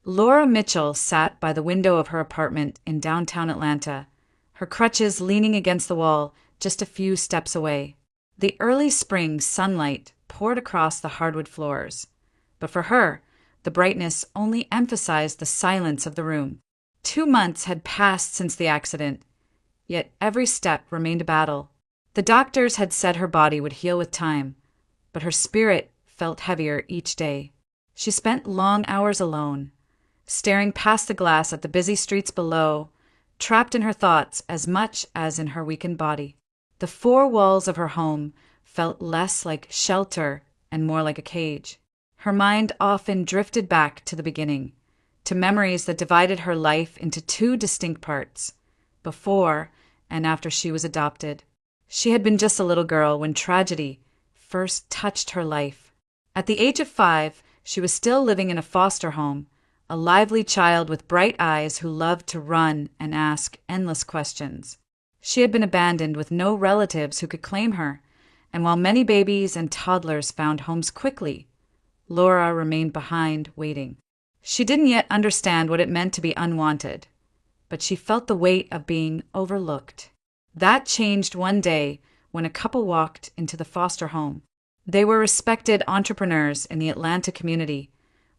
Laura Mitchell sat by the window of her apartment in downtown Atlanta, her crutches leaning against the wall just a few steps away. The early spring sunlight poured across the hardwood floors, but for her, the brightness only emphasized the silence of the room. 2 months had passed since the accident, yet every step remained a battle. The doctors had said her body would heal with time, but her spirit felt heavier each day. She spent long hours alone, staring past the glass at the busy streets below, trapped in her thoughts as much as in her weakened body. The 4 walls of her home felt less like shelter and more like a cage. Her mind often drifted back to the beginning, to memories that divided her life into 2 distinct parts, before and after she was adopted. She had been just a little girl when tragedy first touched her life. At the age of 5, she was still living in a foster home, a lively child with bright eyes who loved to run and ask endless questions. She had been abandoned with no relatives who could claim her, and while many babies and toddlers found homes quickly, Laura remained behind, waiting. She didn't yet understand what it meant to be unwanted, but she felt the weight of being overlooked. That changed one day when a couple walked into the foster home. They were respected entrepreneurs in the Atlanta community,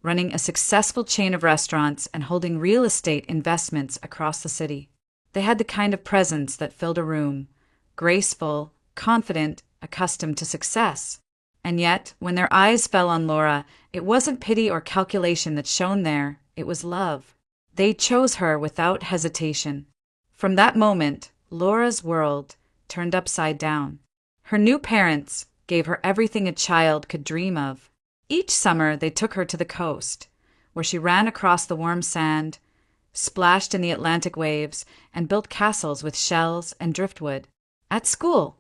running a successful chain of restaurants and holding real estate investments across the city. They had the kind of presence that filled a room, graceful, confident, accustomed to success. And yet, when their eyes fell on Laura, it wasn't pity or calculation that shone there, it was love. They chose her without hesitation. From that moment, Laura's world turned upside down. Her new parents gave her everything a child could dream of. Each summer, they took her to the coast, where she ran across the warm sand, splashed in the Atlantic waves, and built castles with shells and driftwood. At school,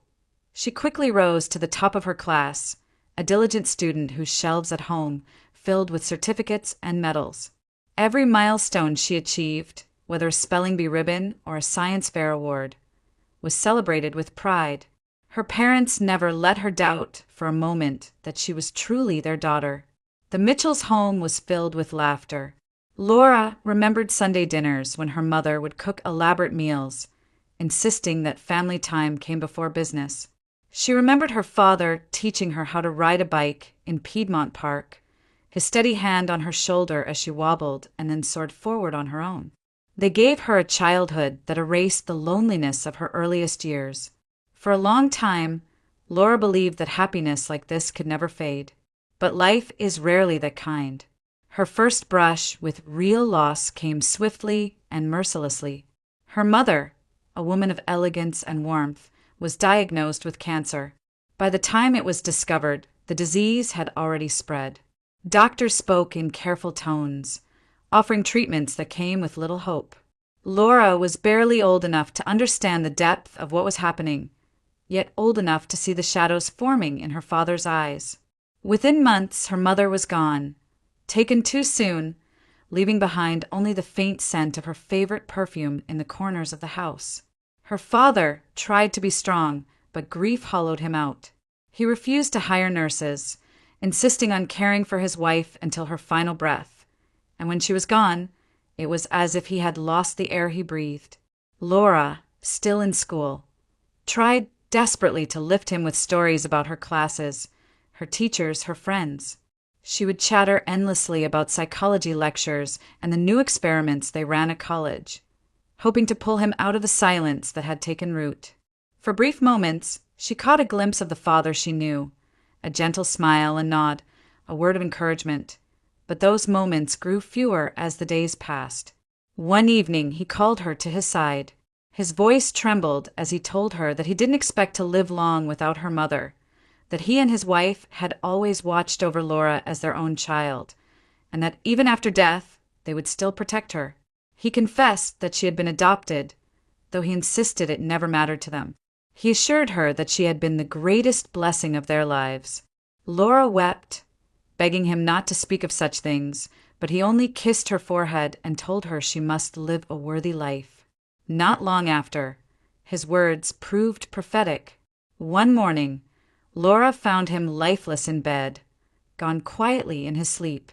she quickly rose to the top of her class, a diligent student whose shelves at home filled with certificates and medals. Every milestone she achieved, whether a spelling bee ribbon or a science fair award, was celebrated with pride. Her parents never let her doubt for a moment that she was truly their daughter. The Mitchells' home was filled with laughter. Laura remembered Sunday dinners when her mother would cook elaborate meals, insisting that family time came before business. She remembered her father teaching her how to ride a bike in Piedmont Park, his steady hand on her shoulder as she wobbled and then soared forward on her own. They gave her a childhood that erased the loneliness of her earliest years. For a long time, Laura believed that happiness like this could never fade. But life is rarely that kind. Her first brush with real loss came swiftly and mercilessly. Her mother, a woman of elegance and warmth, was diagnosed with cancer. By the time it was discovered, the disease had already spread. Doctors spoke in careful tones, offering treatments that came with little hope. Laura was barely old enough to understand the depth of what was happening, yet old enough to see the shadows forming in her father's eyes. Within months, her mother was gone, taken too soon, leaving behind only the faint scent of her favorite perfume in the corners of the house. Her father tried to be strong, but grief hollowed him out. He refused to hire nurses, insisting on caring for his wife until her final breath. And when she was gone, it was as if he had lost the air he breathed. Laura, still in school, tried desperately to lift him with stories about her classes, her teachers, her friends. She would chatter endlessly about psychology lectures and the new experiments they ran at college, hoping to pull him out of the silence that had taken root. For brief moments, she caught a glimpse of the father she knew, a gentle smile, a nod, a word of encouragement. But those moments grew fewer as the days passed. One evening, he called her to his side. His voice trembled as he told her that he didn't expect to live long without her mother, that he and his wife had always watched over Laura as their own child, and that even after death, they would still protect her. He confessed that she had been adopted, though he insisted it never mattered to them. He assured her that she had been the greatest blessing of their lives. Laura wept, begging him not to speak of such things, but he only kissed her forehead and told her she must live a worthy life. Not long after, his words proved prophetic. One morning, Laura found him lifeless in bed, gone quietly in his sleep.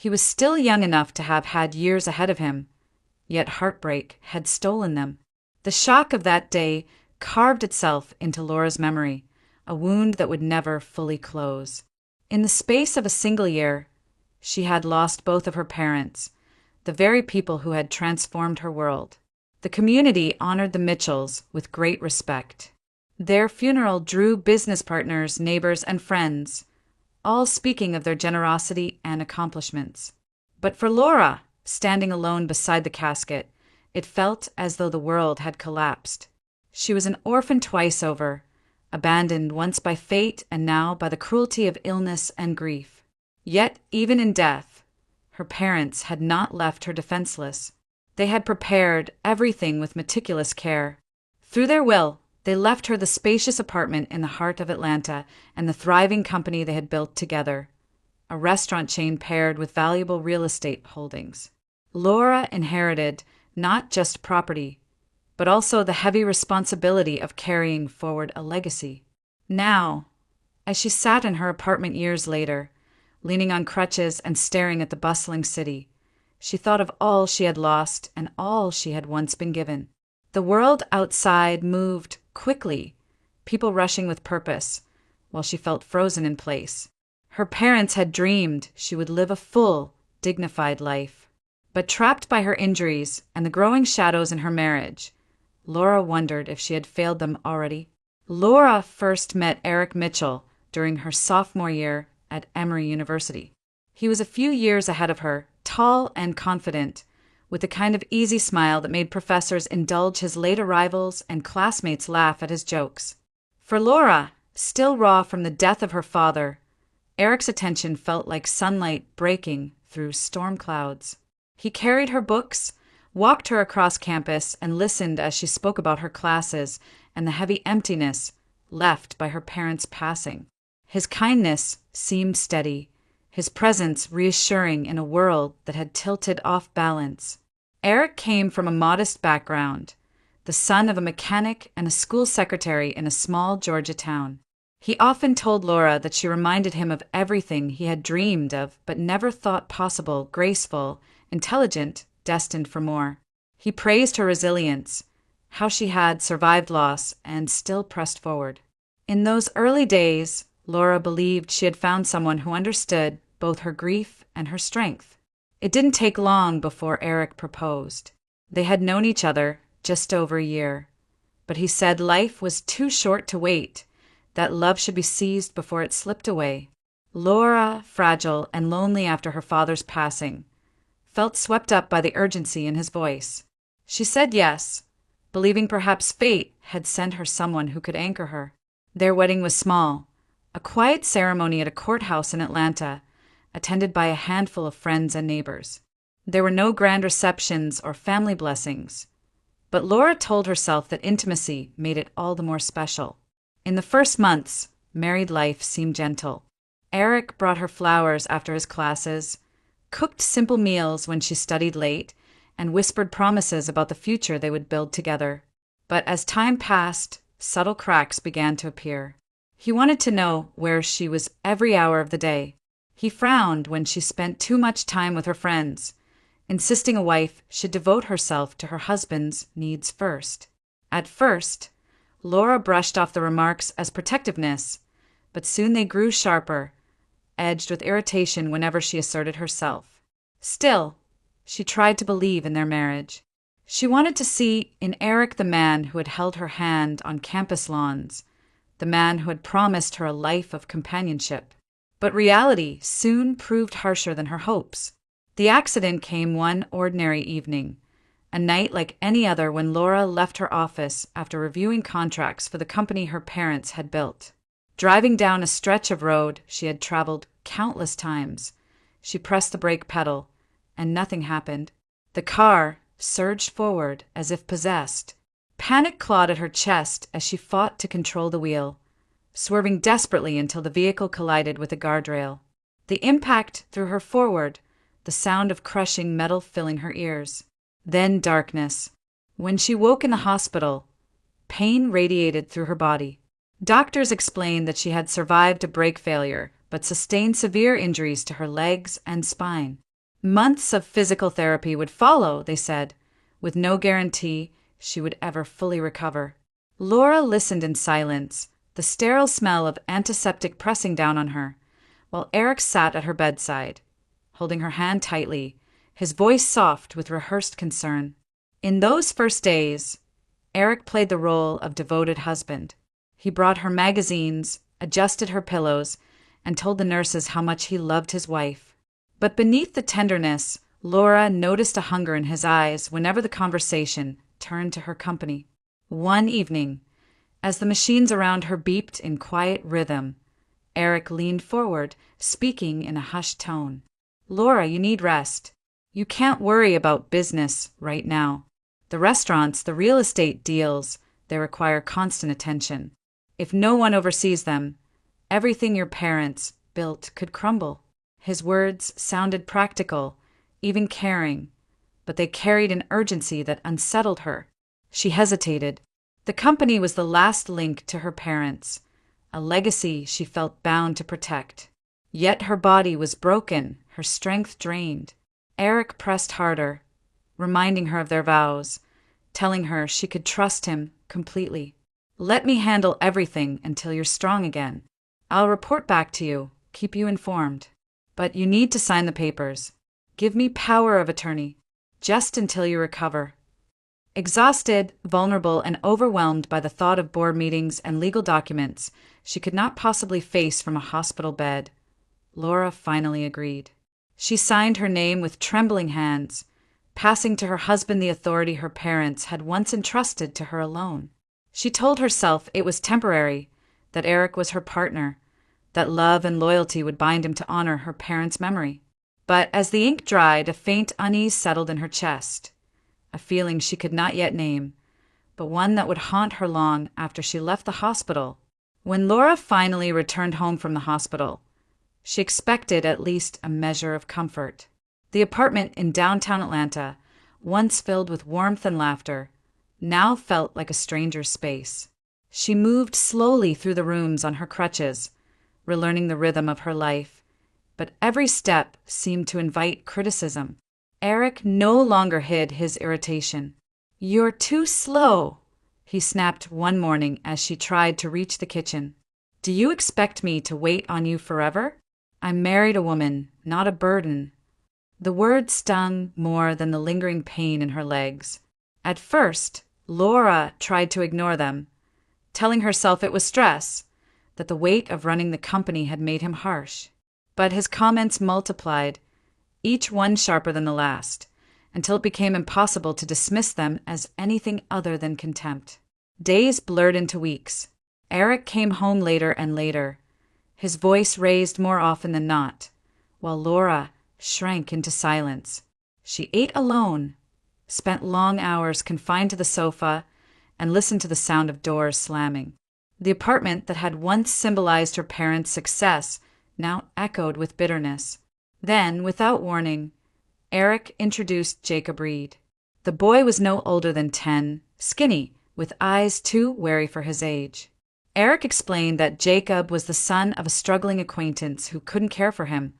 He was still young enough to have had years ahead of him, yet heartbreak had stolen them. The shock of that day carved itself into Laura's memory, a wound that would never fully close. In the space of a single year, she had lost both of her parents, the very people who had transformed her world. The community honored the Mitchells with great respect. Their funeral drew business partners, neighbors, and friends, all speaking of their generosity and accomplishments. But for Laura, standing alone beside the casket, it felt as though the world had collapsed. She was an orphan twice over, abandoned once by fate and now by the cruelty of illness and grief. Yet, even in death, her parents had not left her defenseless. They had prepared everything with meticulous care. Through their will, they left her the spacious apartment in the heart of Atlanta and the thriving company they had built together, a restaurant chain paired with valuable real estate holdings. Laura inherited not just property, but also the heavy responsibility of carrying forward a legacy. Now, as she sat in her apartment years later, leaning on crutches and staring at the bustling city, she thought of all she had lost and all she had once been given. The world outside moved quickly, people rushing with purpose, while she felt frozen in place. Her parents had dreamed she would live a full, dignified life. But trapped by her injuries and the growing shadows in her marriage, Laura wondered if she had failed them already. Laura first met Eric Mitchell during her sophomore year at Emory University. He was a few years ahead of her, tall and confident, with the kind of easy smile that made professors indulge his late arrivals and classmates laugh at his jokes. For Laura, still raw from the death of her father, Eric's attention felt like sunlight breaking through storm clouds. He carried her books, walked her across campus, and listened as she spoke about her classes and the heavy emptiness left by her parents' passing. His kindness seemed steady, his presence reassuring in a world that had tilted off balance. Eric came from a modest background, the son of a mechanic and a school secretary in a small Georgia town. He often told Laura that she reminded him of everything he had dreamed of but never thought possible, graceful, intelligent, destined for more. He praised her resilience, how she had survived loss and still pressed forward. In those early days, Laura believed she had found someone who understood both her grief and her strength. It didn't take long before Eric proposed. They had known each other just over a year, but he said life was too short to wait, that love should be seized before it slipped away. Laura, fragile and lonely after her father's passing, felt swept up by the urgency in his voice. She said yes, believing perhaps fate had sent her someone who could anchor her. Their wedding was small, a quiet ceremony at a courthouse in Atlanta, attended by a handful of friends and neighbors. There were no grand receptions or family blessings, but Laura told herself that intimacy made it all the more special. In the first months, married life seemed gentle. Eric brought her flowers after his classes, cooked simple meals when she studied late, and whispered promises about the future they would build together. But as time passed, subtle cracks began to appear. He wanted to know where she was every hour of the day. He frowned when she spent too much time with her friends, insisting a wife should devote herself to her husband's needs first. At first, Laura brushed off the remarks as protectiveness, but soon they grew sharper, edged with irritation whenever she asserted herself. Still, she tried to believe in their marriage. She wanted to see in Eric the man who had held her hand on campus lawns, the man who had promised her a life of companionship. But reality soon proved harsher than her hopes. The accident came one ordinary evening, a night like any other when Laura left her office after reviewing contracts for the company her parents had built. Driving down a stretch of road she had traveled countless times, she pressed the brake pedal, and nothing happened. The car surged forward as if possessed. Panic clawed at her chest as she fought to control the wheel, swerving desperately until the vehicle collided with a guardrail. The impact threw her forward, the sound of crushing metal filling her ears. Then darkness. When she woke in the hospital, pain radiated through her body. Doctors explained that she had survived a brake failure, but sustained severe injuries to her legs and spine. Months of physical therapy would follow, they said, with no guarantee she would ever fully recover. Laura listened in silence, the sterile smell of antiseptic pressing down on her, while Eric sat at her bedside, holding her hand tightly, his voice soft with rehearsed concern. In those first days, Eric played the role of devoted husband. He brought her magazines, adjusted her pillows, and told the nurses how much he loved his wife. But beneath the tenderness, Laura noticed a hunger in his eyes whenever the conversation turned to her company. One evening, as the machines around her beeped in quiet rhythm, Eric leaned forward, speaking in a hushed tone. "Laura, you need rest. You can't worry about business right now. The restaurants, the real estate deals, they require constant attention. If no one oversees them, everything your parents built could crumble." His words sounded practical, even caring, but they carried an urgency that unsettled her. She hesitated. The company was the last link to her parents, a legacy she felt bound to protect. Yet her body was broken, her strength drained. Eric pressed harder, reminding her of their vows, telling her she could trust him completely. "Let me handle everything until you're strong again. I'll report back to you, keep you informed. But you need to sign the papers. Give me power of attorney, just until you recover." Exhausted, vulnerable, and overwhelmed by the thought of board meetings and legal documents she could not possibly face from a hospital bed, Laura finally agreed. She signed her name with trembling hands, passing to her husband the authority her parents had once entrusted to her alone. She told herself it was temporary, that Eric was her partner, that love and loyalty would bind him to honor her parents' memory. But as the ink dried, a faint unease settled in her chest, a feeling she could not yet name, but one that would haunt her long after she left the hospital. When Laura finally returned home from the hospital, she expected at least a measure of comfort. The apartment in downtown Atlanta, once filled with warmth and laughter, now felt like a stranger's space. She moved slowly through the rooms on her crutches, relearning the rhythm of her life, but every step seemed to invite criticism. Eric no longer hid his irritation. "You're too slow," he snapped one morning as she tried to reach the kitchen. "Do you expect me to wait on you forever? I married a woman, not a burden." The words stung more than the lingering pain in her legs. At first, Laura tried to ignore them, telling herself it was stress, that the weight of running the company had made him harsh. But his comments multiplied, each one sharper than the last, until it became impossible to dismiss them as anything other than contempt. Days blurred into weeks. Eric came home later and later, his voice raised more often than not, while Laura shrank into silence. She ate alone, spent long hours confined to the sofa, and listened to the sound of doors slamming. The apartment that had once symbolized her parents' success now echoed with bitterness. Then, without warning, Eric introduced Jacob Reed. The boy was no older than 10, skinny, with eyes too wary for his age. Eric explained that Jacob was the son of a struggling acquaintance who couldn't care for him,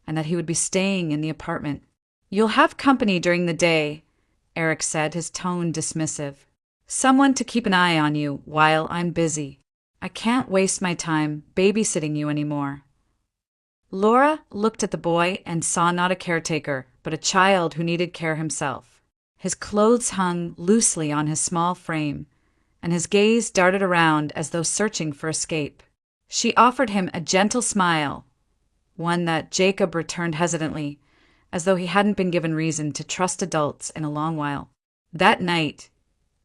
and that he would be staying in the apartment. "You'll have company during the day," Eric said, his tone dismissive. "Someone to keep an eye on you while I'm busy. I can't waste my time babysitting you anymore." Laura looked at the boy and saw not a caretaker, but a child who needed care himself. His clothes hung loosely on his small frame, and his gaze darted around as though searching for escape. She offered him a gentle smile, one that Jacob returned hesitantly, as though he hadn't been given reason to trust adults in a long while. That night,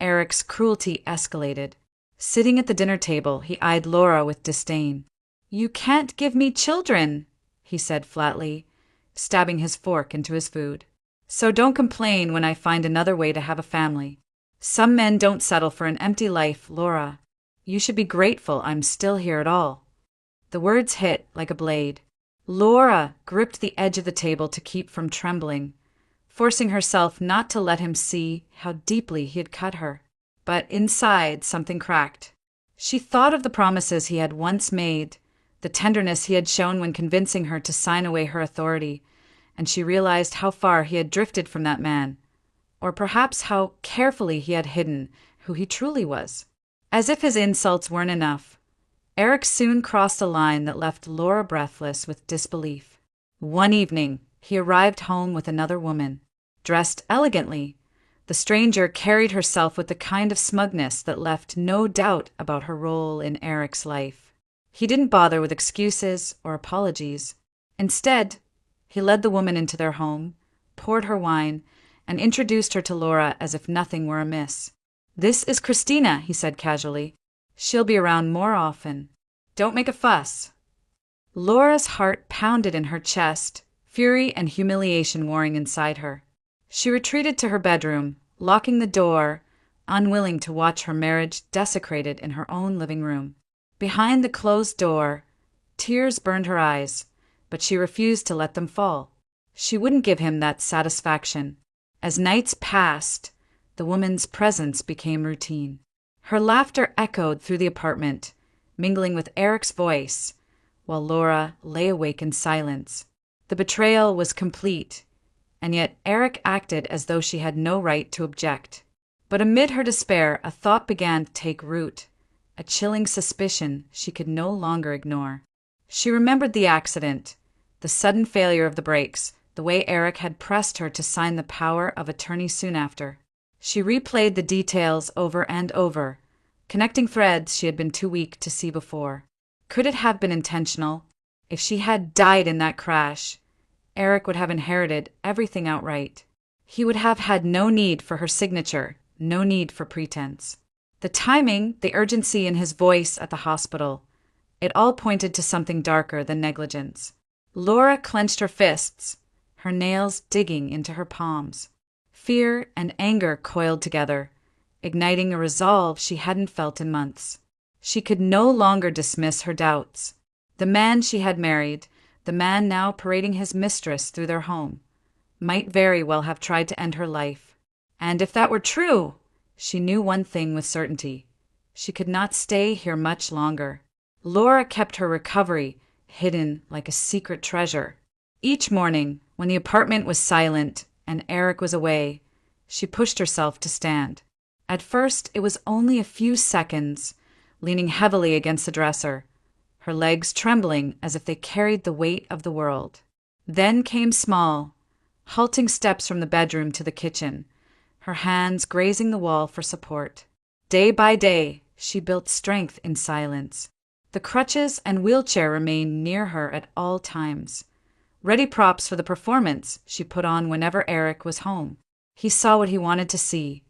Eric's cruelty escalated. Sitting at the dinner table, he eyed Laura with disdain. "You can't give me children," he said flatly, stabbing his fork into his food. "So don't complain when I find another way to have a family. Some men don't settle for an empty life, Laura. You should be grateful I'm still here at all." The words hit like a blade. Laura gripped the edge of the table to keep from trembling, forcing herself not to let him see how deeply he had cut her. But inside, something cracked. She thought of the promises he had once made, the tenderness he had shown when convincing her to sign away her authority, and she realized how far he had drifted from that man, or perhaps how carefully he had hidden who he truly was. As if his insults weren't enough, Eric soon crossed a line that left Laura breathless with disbelief. One evening, he arrived home with another woman. Dressed elegantly, the stranger carried herself with the kind of smugness that left no doubt about her role in Eric's life. He didn't bother with excuses or apologies. Instead, he led the woman into their home, poured her wine, and introduced her to Laura as if nothing were amiss. "This is Christina," he said casually. "She'll be around more often. Don't make a fuss." Laura's heart pounded in her chest, fury and humiliation warring inside her. She retreated to her bedroom, locking the door, unwilling to watch her marriage desecrated in her own living room. Behind the closed door, tears burned her eyes, but she refused to let them fall. She wouldn't give him that satisfaction. As nights passed, the woman's presence became routine. Her laughter echoed through the apartment, mingling with Eric's voice, while Laura lay awake in silence. The betrayal was complete, and yet Eric acted as though she had no right to object. But amid her despair, a thought began to take root, a chilling suspicion she could no longer ignore. She remembered the accident, the sudden failure of the brakes, the way Eric had pressed her to sign the power of attorney soon after. She replayed the details over and over, connecting threads she had been too weak to see before. Could it have been intentional? If she had died in that crash, Eric would have inherited everything outright. He would have had no need for her signature, no need for pretense. The timing, the urgency in his voice at the hospital, it all pointed to something darker than negligence. Laura clenched her fists, her nails digging into her palms. Fear and anger coiled together, igniting a resolve she hadn't felt in months. She could no longer dismiss her doubts. The man she had married, the man now parading his mistress through their home, might very well have tried to end her life. And if that were true, she knew one thing with certainty. She could not stay here much longer. Laura kept her recovery hidden like a secret treasure. Each morning, when the apartment was silent and Eric was away, she pushed herself to stand. At first, it was only a few seconds, leaning heavily against the dresser, her legs trembling as if they carried the weight of the world. Then came small, halting steps from the bedroom to the kitchen, her hands grazing the wall for support. Day by day, she built strength in silence. The crutches and wheelchair remained near her at all times, ready props for the performance she put on whenever Eric was home. He saw what he wanted to see,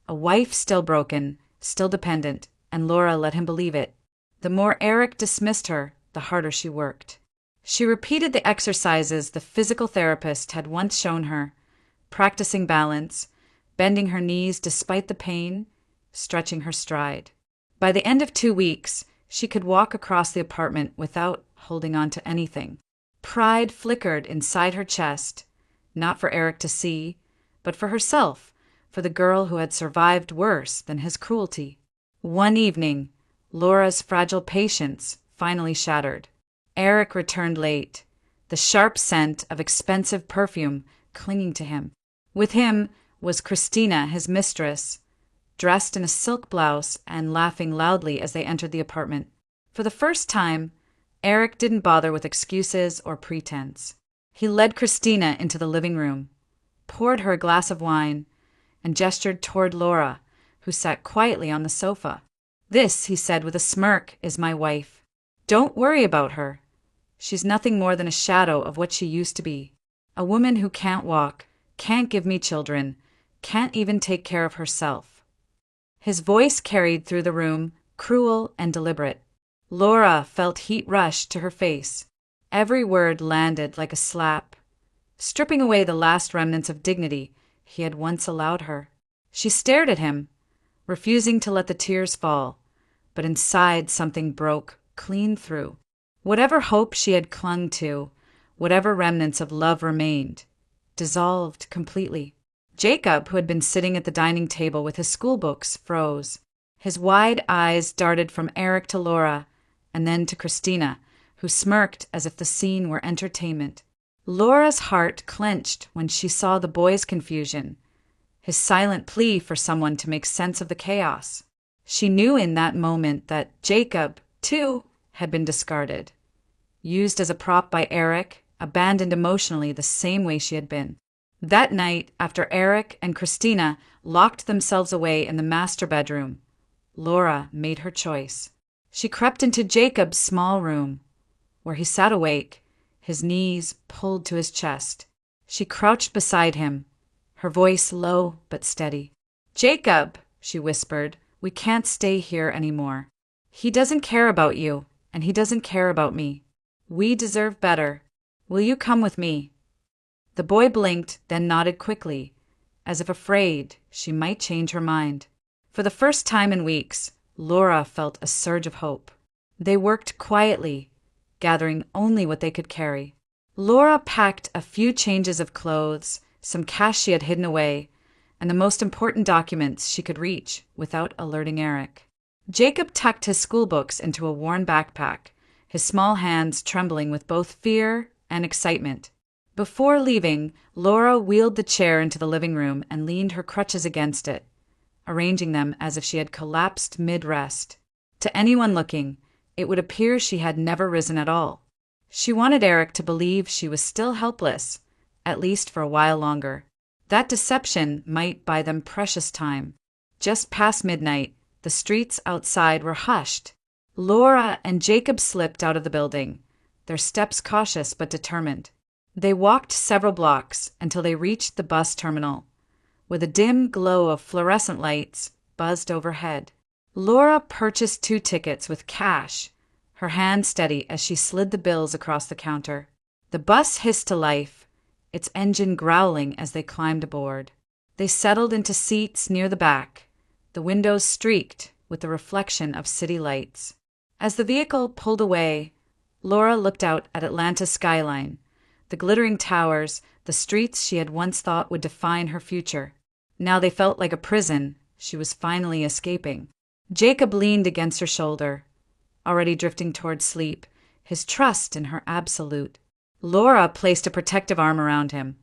a wife still broken, still dependent, and Laura let him believe it. The more Eric dismissed her, the harder she worked. She repeated the exercises the physical therapist had once shown her, practicing balance, bending her knees despite the pain, stretching her stride. By the end of 2 weeks, she could walk across the apartment without holding on to anything. Pride flickered inside her chest, not for Eric to see, but for herself, for the girl who had survived worse than his cruelty. One evening, Laura's fragile patience finally shattered. Eric returned late, the sharp scent of expensive perfume clinging to him. With him was Christina, his mistress, dressed in a silk blouse and laughing loudly as they entered the apartment. For the first time, Eric didn't bother with excuses or pretense. He led Christina into the living room, poured her a glass of wine, and gestured toward Laura, who sat quietly on the sofa. "This," he said with a smirk, "is my wife. Don't worry about her. She's nothing more than a shadow of what she used to be. A woman who can't walk, can't give me children, can't even take care of herself." His voice carried through the room, cruel and deliberate. Laura felt heat rush to her face. Every word landed like a slap, stripping away the last remnants of dignity he had once allowed her. She stared at him, refusing to let the tears fall, but inside something broke clean through. Whatever hope she had clung to, whatever remnants of love remained, dissolved completely. Jacob, who had been sitting at the dining table with his school books, froze. His wide eyes darted from Eric to Laura, and then to Christina, who smirked as if the scene were entertainment. Laura's heart clenched when she saw the boy's confusion, his silent plea for someone to make sense of the chaos. She knew in that moment that Jacob, too, had been discarded, used as a prop by Eric, abandoned emotionally the same way she had been. That night, after Eric and Christina locked themselves away in the master bedroom, Laura made her choice. She crept into Jacob's small room, where he sat awake, his knees pulled to his chest. She crouched beside him, her voice low but steady. "Jacob," she whispered, "we can't stay here anymore. He doesn't care about you, and he doesn't care about me. We deserve better. Will you come with me?" The boy blinked, then nodded quickly, as if afraid she might change her mind. For the first time in weeks, Laura felt a surge of hope. They worked quietly, gathering only what they could carry. Laura packed a few changes of clothes, some cash she had hidden away, and the most important documents she could reach without alerting Eric. Jacob tucked his schoolbooks into a worn backpack, his small hands trembling with both fear and excitement. Before leaving, Laura wheeled the chair into the living room and leaned her crutches against it, arranging them as if she had collapsed mid-rest. To anyone looking, it would appear she had never risen at all. She wanted Eric to believe she was still helpless, at least for a while longer. That deception might buy them precious time. Just past midnight, the streets outside were hushed. Laura and Jacob slipped out of the building, their steps cautious but determined. They walked several blocks until they reached the bus terminal, where the dim glow of fluorescent lights buzzed overhead. Laura purchased 2 tickets with cash, her hand steady as she slid the bills across the counter. The bus hissed to life, its engine growling as they climbed aboard. They settled into seats near the back, the windows streaked with the reflection of city lights. As the vehicle pulled away, Laura looked out at Atlanta's skyline, the glittering towers, the streets she had once thought would define her future. Now they felt like a prison she was finally escaping. Jacob leaned against her shoulder, already drifting toward sleep, his trust in her absolute. Laura placed a protective arm around him,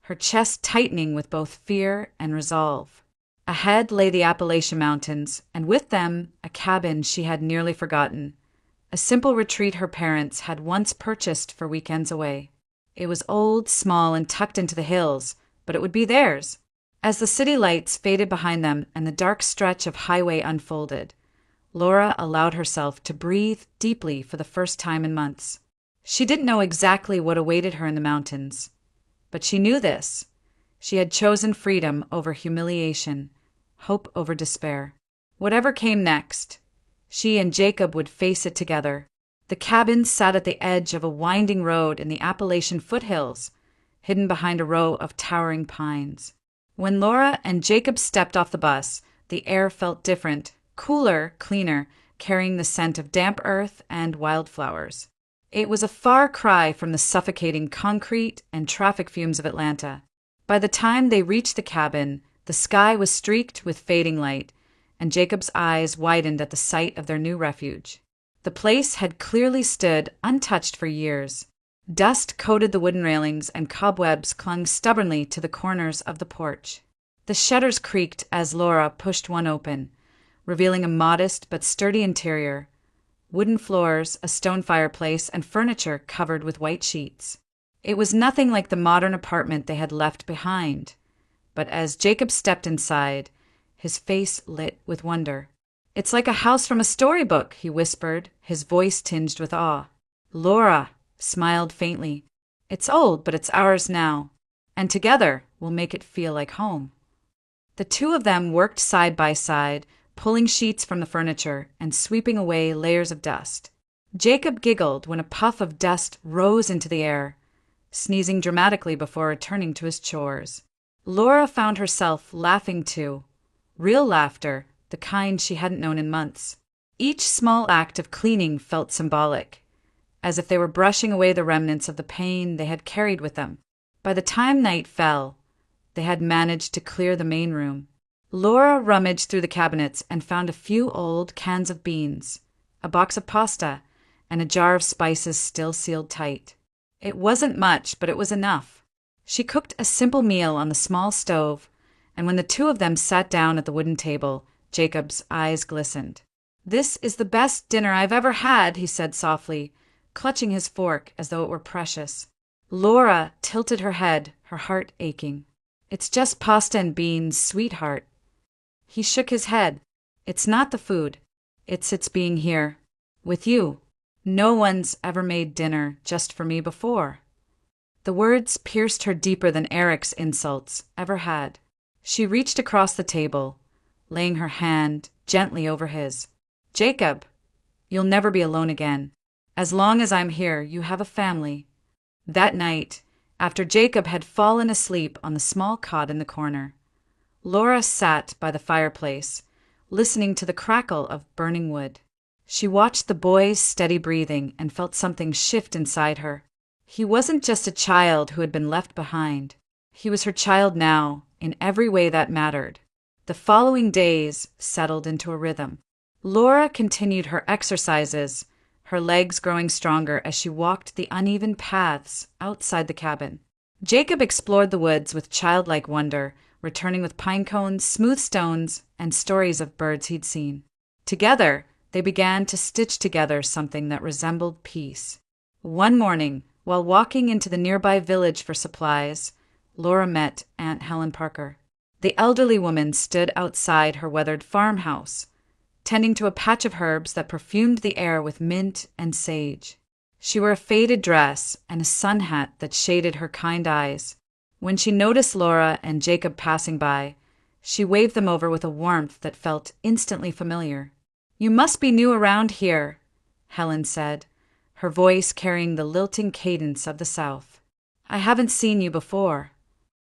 her chest tightening with both fear and resolve. Ahead lay the Appalachian Mountains, and with them a cabin she had nearly forgotten, a simple retreat her parents had once purchased for weekends away. It was old, small, and tucked into the hills, but it would be theirs. As the city lights faded behind them and the dark stretch of highway unfolded, Laura allowed herself to breathe deeply for the first time in months. She didn't know exactly what awaited her in the mountains, but she knew this. She had chosen freedom over humiliation, hope over despair. Whatever came next, she and Jacob would face it together. The cabin sat at the edge of a winding road in the Appalachian foothills, hidden behind a row of towering pines. When Laura and Jacob stepped off the bus, the air felt different, cooler, cleaner, carrying the scent of damp earth and wildflowers. It was a far cry from the suffocating concrete and traffic fumes of Atlanta. By the time they reached the cabin, the sky was streaked with fading light, and Jacob's eyes widened at the sight of their new refuge. The place had clearly stood untouched for years. Dust coated the wooden railings and cobwebs clung stubbornly to the corners of the porch. The shutters creaked as Laura pushed one open, revealing a modest but sturdy interior. Wooden floors, a stone fireplace, and furniture covered with white sheets. It was nothing like the modern apartment they had left behind, but as Jacob stepped inside, his face lit with wonder. "It's like a house from a storybook," he whispered, his voice tinged with awe. Laura smiled faintly. "It's old, but it's ours now, and together we'll make it feel like home." The two of them worked side by side, pulling sheets from the furniture and sweeping away layers of dust. Jacob giggled when a puff of dust rose into the air, sneezing dramatically before returning to his chores. Laura found herself laughing too, real laughter, the kind she hadn't known in months. Each small act of cleaning felt symbolic, as if they were brushing away the remnants of the pain they had carried with them. By the time night fell, they had managed to clear the main room. Laura rummaged through the cabinets and found a few old cans of beans, a box of pasta, and a jar of spices still sealed tight. It wasn't much, but it was enough. She cooked a simple meal on the small stove, and when the two of them sat down at the wooden table, Jacob's eyes glistened. "This is the best dinner I've ever had," he said softly, clutching his fork as though it were precious. Laura tilted her head, her heart aching. "It's just pasta and beans, sweetheart." He shook his head. "It's not the food. It's being here. With you. No one's ever made dinner just for me before." The words pierced her deeper than Eric's insults ever had. She reached across the table, laying her hand gently over his. "Jacob, you'll never be alone again. As long as I'm here, you have a family." That night, after Jacob had fallen asleep on the small cot in the corner, Laura sat by the fireplace, listening to the crackle of burning wood. She watched the boy's steady breathing and felt something shift inside her. He wasn't just a child who had been left behind. He was her child now, in every way that mattered. The following days settled into a rhythm. Laura continued her exercises, her legs growing stronger as she walked the uneven paths outside the cabin. Jacob explored the woods with childlike wonder, returning with pine cones, smooth stones, and stories of birds he'd seen. Together, they began to stitch together something that resembled peace. One morning, while walking into the nearby village for supplies, Laura met Aunt Helen Parker. The elderly woman stood outside her weathered farmhouse, tending to a patch of herbs that perfumed the air with mint and sage. She wore a faded dress and a sun hat that shaded her kind eyes. When she noticed Laura and Jacob passing by, she waved them over with a warmth that felt instantly familiar. "You must be new around here," Helen said, her voice carrying the lilting cadence of the South. "I haven't seen you before."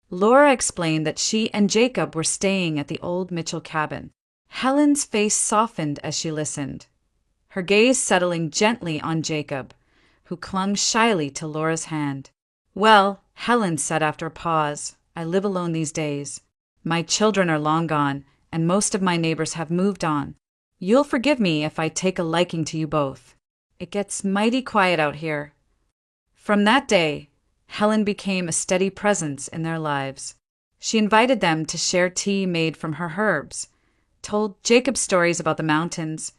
Laura explained that she and Jacob were staying at the old Mitchell cabin. Helen's face softened as she listened, her gaze settling gently on Jacob, who clung shyly to Laura's hand. "Well," Helen said after a pause, "I live alone these days. My children are long gone, and most of my neighbors have moved on. You'll forgive me if I take a liking to you both. It gets mighty quiet out here." From that day, Helen became a steady presence in their lives. She invited them to share tea made from her herbs, told Jacob stories about the mountains,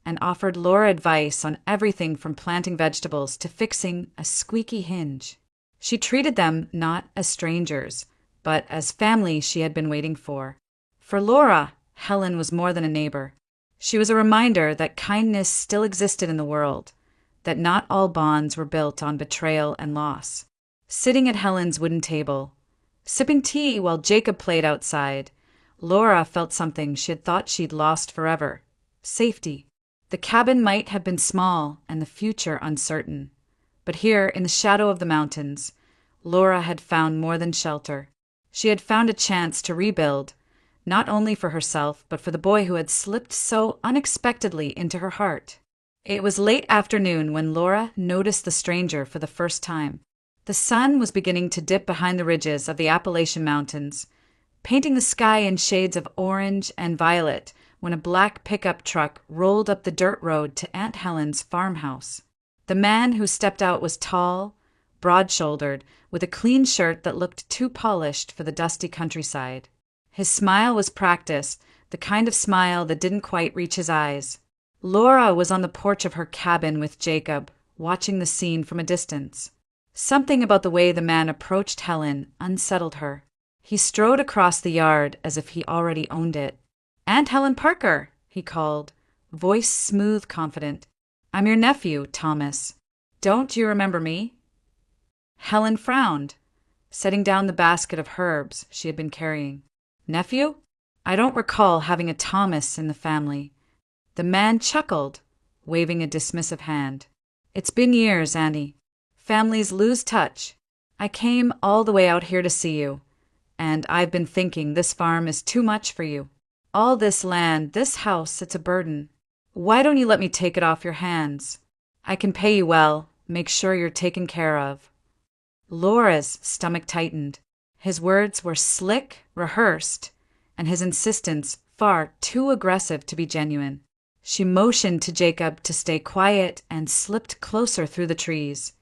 and offered Laura advice on everything from planting vegetables to fixing a squeaky hinge. She treated them not as strangers, but as family she had been waiting for. For Laura, Helen was more than a neighbor. She was a reminder that kindness still existed in the world, that not all bonds were built on betrayal and loss. Sitting at Helen's wooden table, sipping tea while Jacob played outside, Laura felt something she had thought she'd lost forever: safety. The cabin might have been small and the future uncertain, but here, in the shadow of the mountains, Laura had found more than shelter. She had found a chance to rebuild, not only for herself, but for the boy who had slipped so unexpectedly into her heart. It was late afternoon when Laura noticed the stranger for the first time. The sun was beginning to dip behind the ridges of the Appalachian Mountains, painting the sky in shades of orange and violet when a black pickup truck rolled up the dirt road to Aunt Helen's farmhouse. The man who stepped out was tall, broad-shouldered, with a clean shirt that looked too polished for the dusty countryside. His smile was practiced, the kind of smile that didn't quite reach his eyes. Laura was on the porch of her cabin with Jacob, watching the scene from a distance. Something about the way the man approached Helen unsettled her. He strode across the yard as if he already owned it. "Aunt Helen Parker," he called, voice smooth, confident. "I'm your nephew, Thomas. Don't you remember me?" Helen frowned, setting down the basket of herbs she had been carrying. "Nephew? I don't recall having a Thomas in the family." The man chuckled, waving a dismissive hand. "It's been years, Annie. Families lose touch. I came all the way out here to see you, and I've been thinking this farm is too much for you. All this land, this house, it's a burden. Why don't you let me take it off your hands? I can pay you well, make sure you're taken care of." Laura's stomach tightened. His words were slick, rehearsed, and his insistence far too aggressive to be genuine. She motioned to Jacob to stay quiet and slipped closer through the trees,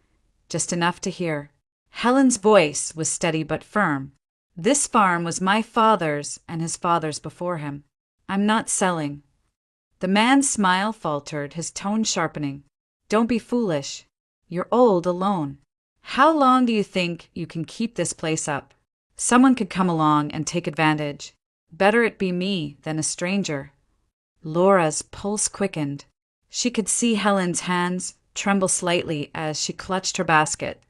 just enough to hear. Helen's voice was steady but firm. This farm was my father's and his father's before him. I'm not selling. The man's smile faltered, his tone sharpening. Don't be foolish. You're old alone. How long do you think you can keep this place up? Someone could come along and take advantage. Better it be me than a stranger. Laura's pulse quickened. She could see Helen's hands tremble slightly as she clutched her basket,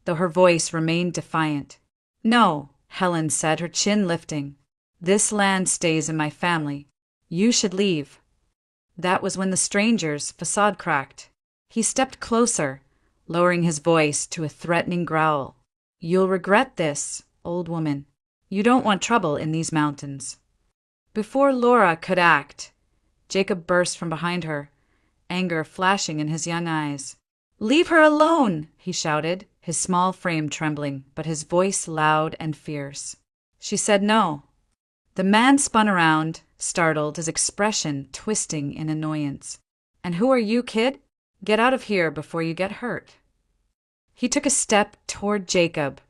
though her voice remained defiant. No, Helen said, her chin lifting. This land stays in my family. You should leave. That was when the stranger's facade cracked. He stepped closer, lowering his voice to a threatening growl. You'll regret this, old woman. You don't want trouble in these mountains. Before Laura could act, Jacob burst from behind her, anger flashing in his young eyes. Leave her alone, he shouted, his small frame trembling, but his voice loud and fierce. She said no. The man spun around, startled, his expression twisting in annoyance. And who are you, kid? Get out of here before you get hurt. He took a step toward Jacob,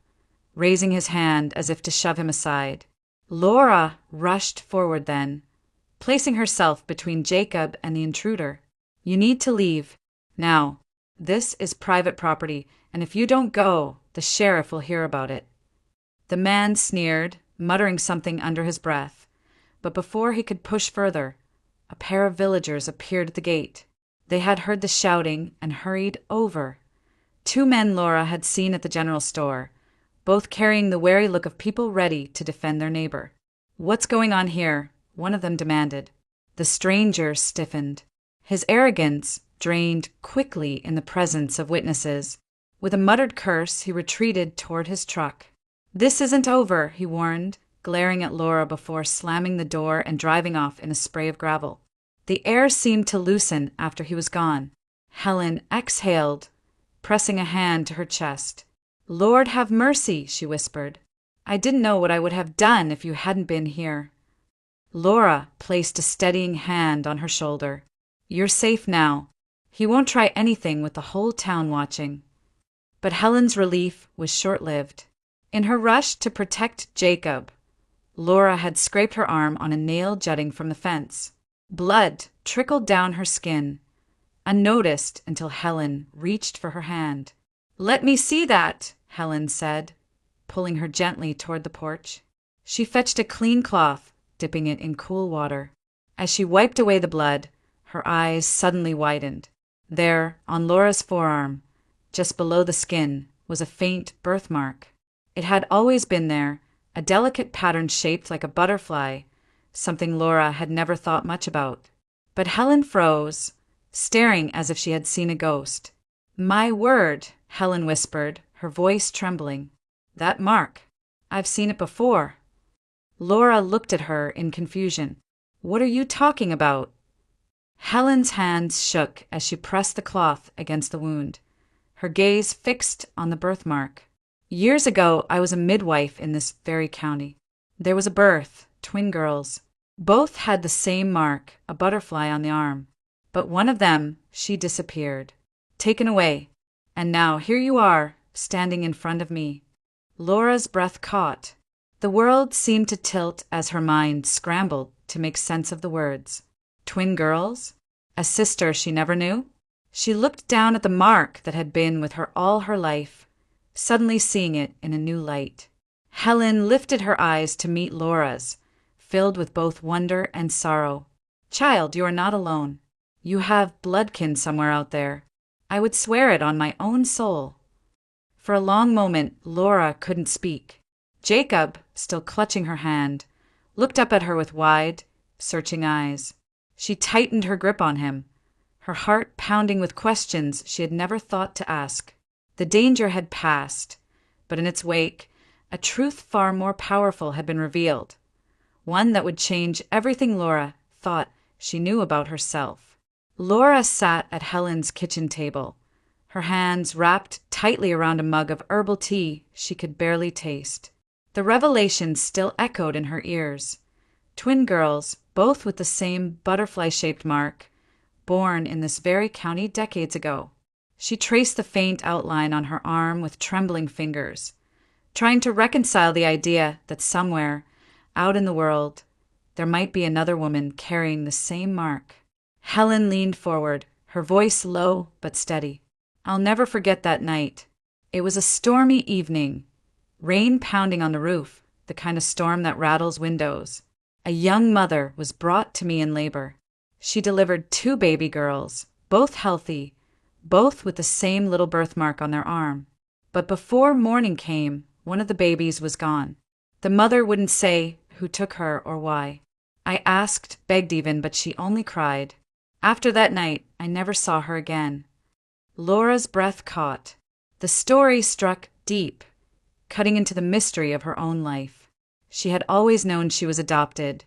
raising his hand as if to shove him aside. Laura rushed forward then, placing herself between Jacob and the intruder. You need to leave. Now, this is private property, and if you don't go, the sheriff will hear about it. The man sneered, muttering something under his breath, but before he could push further, a pair of villagers appeared at the gate. They had heard the shouting and hurried over. 2 men Laura had seen at the general store, both carrying the wary look of people ready to defend their neighbor. What's going on here? One of them demanded. The stranger stiffened. His arrogance drained quickly in the presence of witnesses. With a muttered curse, he retreated toward his truck. This isn't over, he warned, glaring at Laura before slamming the door and driving off in a spray of gravel. The air seemed to loosen after he was gone. Helen exhaled, pressing a hand to her chest. Lord have mercy, she whispered. I didn't know what I would have done if you hadn't been here. Laura placed a steadying hand on her shoulder. You're safe now. He won't try anything with the whole town watching. But Helen's relief was short-lived. In her rush to protect Jacob, Laura had scraped her arm on a nail jutting from the fence. Blood trickled down her skin, unnoticed until Helen reached for her hand. Let me see that, Helen said, pulling her gently toward the porch. She fetched a clean cloth, dipping it in cool water. As she wiped away the blood, her eyes suddenly widened. There, on Laura's forearm, just below the skin, was a faint birthmark. It had always been there, a delicate pattern shaped like a butterfly, something Laura had never thought much about. But Helen froze, staring as if she had seen a ghost. My word, Helen whispered, her voice trembling. That mark. I've seen it before. Laura looked at her in confusion. What are you talking about? Helen's hands shook as she pressed the cloth against the wound, her gaze fixed on the birthmark. Years ago, I was a midwife in this very county. There was a birth, 2 girls. Both had the same mark, a butterfly on the arm. But one of them, she disappeared, taken away. And now here you are, standing in front of me. Laura's breath caught. The world seemed to tilt as her mind scrambled to make sense of the words. 2 girls? A sister she never knew? She looked down at the mark that had been with her all her life, suddenly seeing it in a new light. Helen lifted her eyes to meet Laura's, filled with both wonder and sorrow. Child, you are not alone. You have bloodkin somewhere out there. I would swear it on my own soul. For a long moment, Laura couldn't speak. Jacob, still clutching her hand, looked up at her with wide, searching eyes. She tightened her grip on him, her heart pounding with questions she had never thought to ask. The danger had passed, but in its wake, a truth far more powerful had been revealed, one that would change everything Laura thought she knew about herself. Laura sat at Helen's kitchen table, her hands wrapped tightly around a mug of herbal tea she could barely taste. The revelation still echoed in her ears. 2 girls, both with the same butterfly-shaped mark, born in this very county decades ago. She traced the faint outline on her arm with trembling fingers, trying to reconcile the idea that somewhere, out in the world, there might be another woman carrying the same mark. Helen leaned forward, her voice low but steady. I'll never forget that night. It was a stormy evening, rain pounding on the roof, the kind of storm that rattles windows. A young mother was brought to me in labor. She delivered 2 baby girls, both healthy, both with the same little birthmark on their arm. But before morning came, one of the babies was gone. The mother wouldn't say who took her or why. I asked, begged even, but she only cried. After that night, I never saw her again. Laura's breath caught. The story struck deep, cutting into the mystery of her own life. She had always known she was adopted,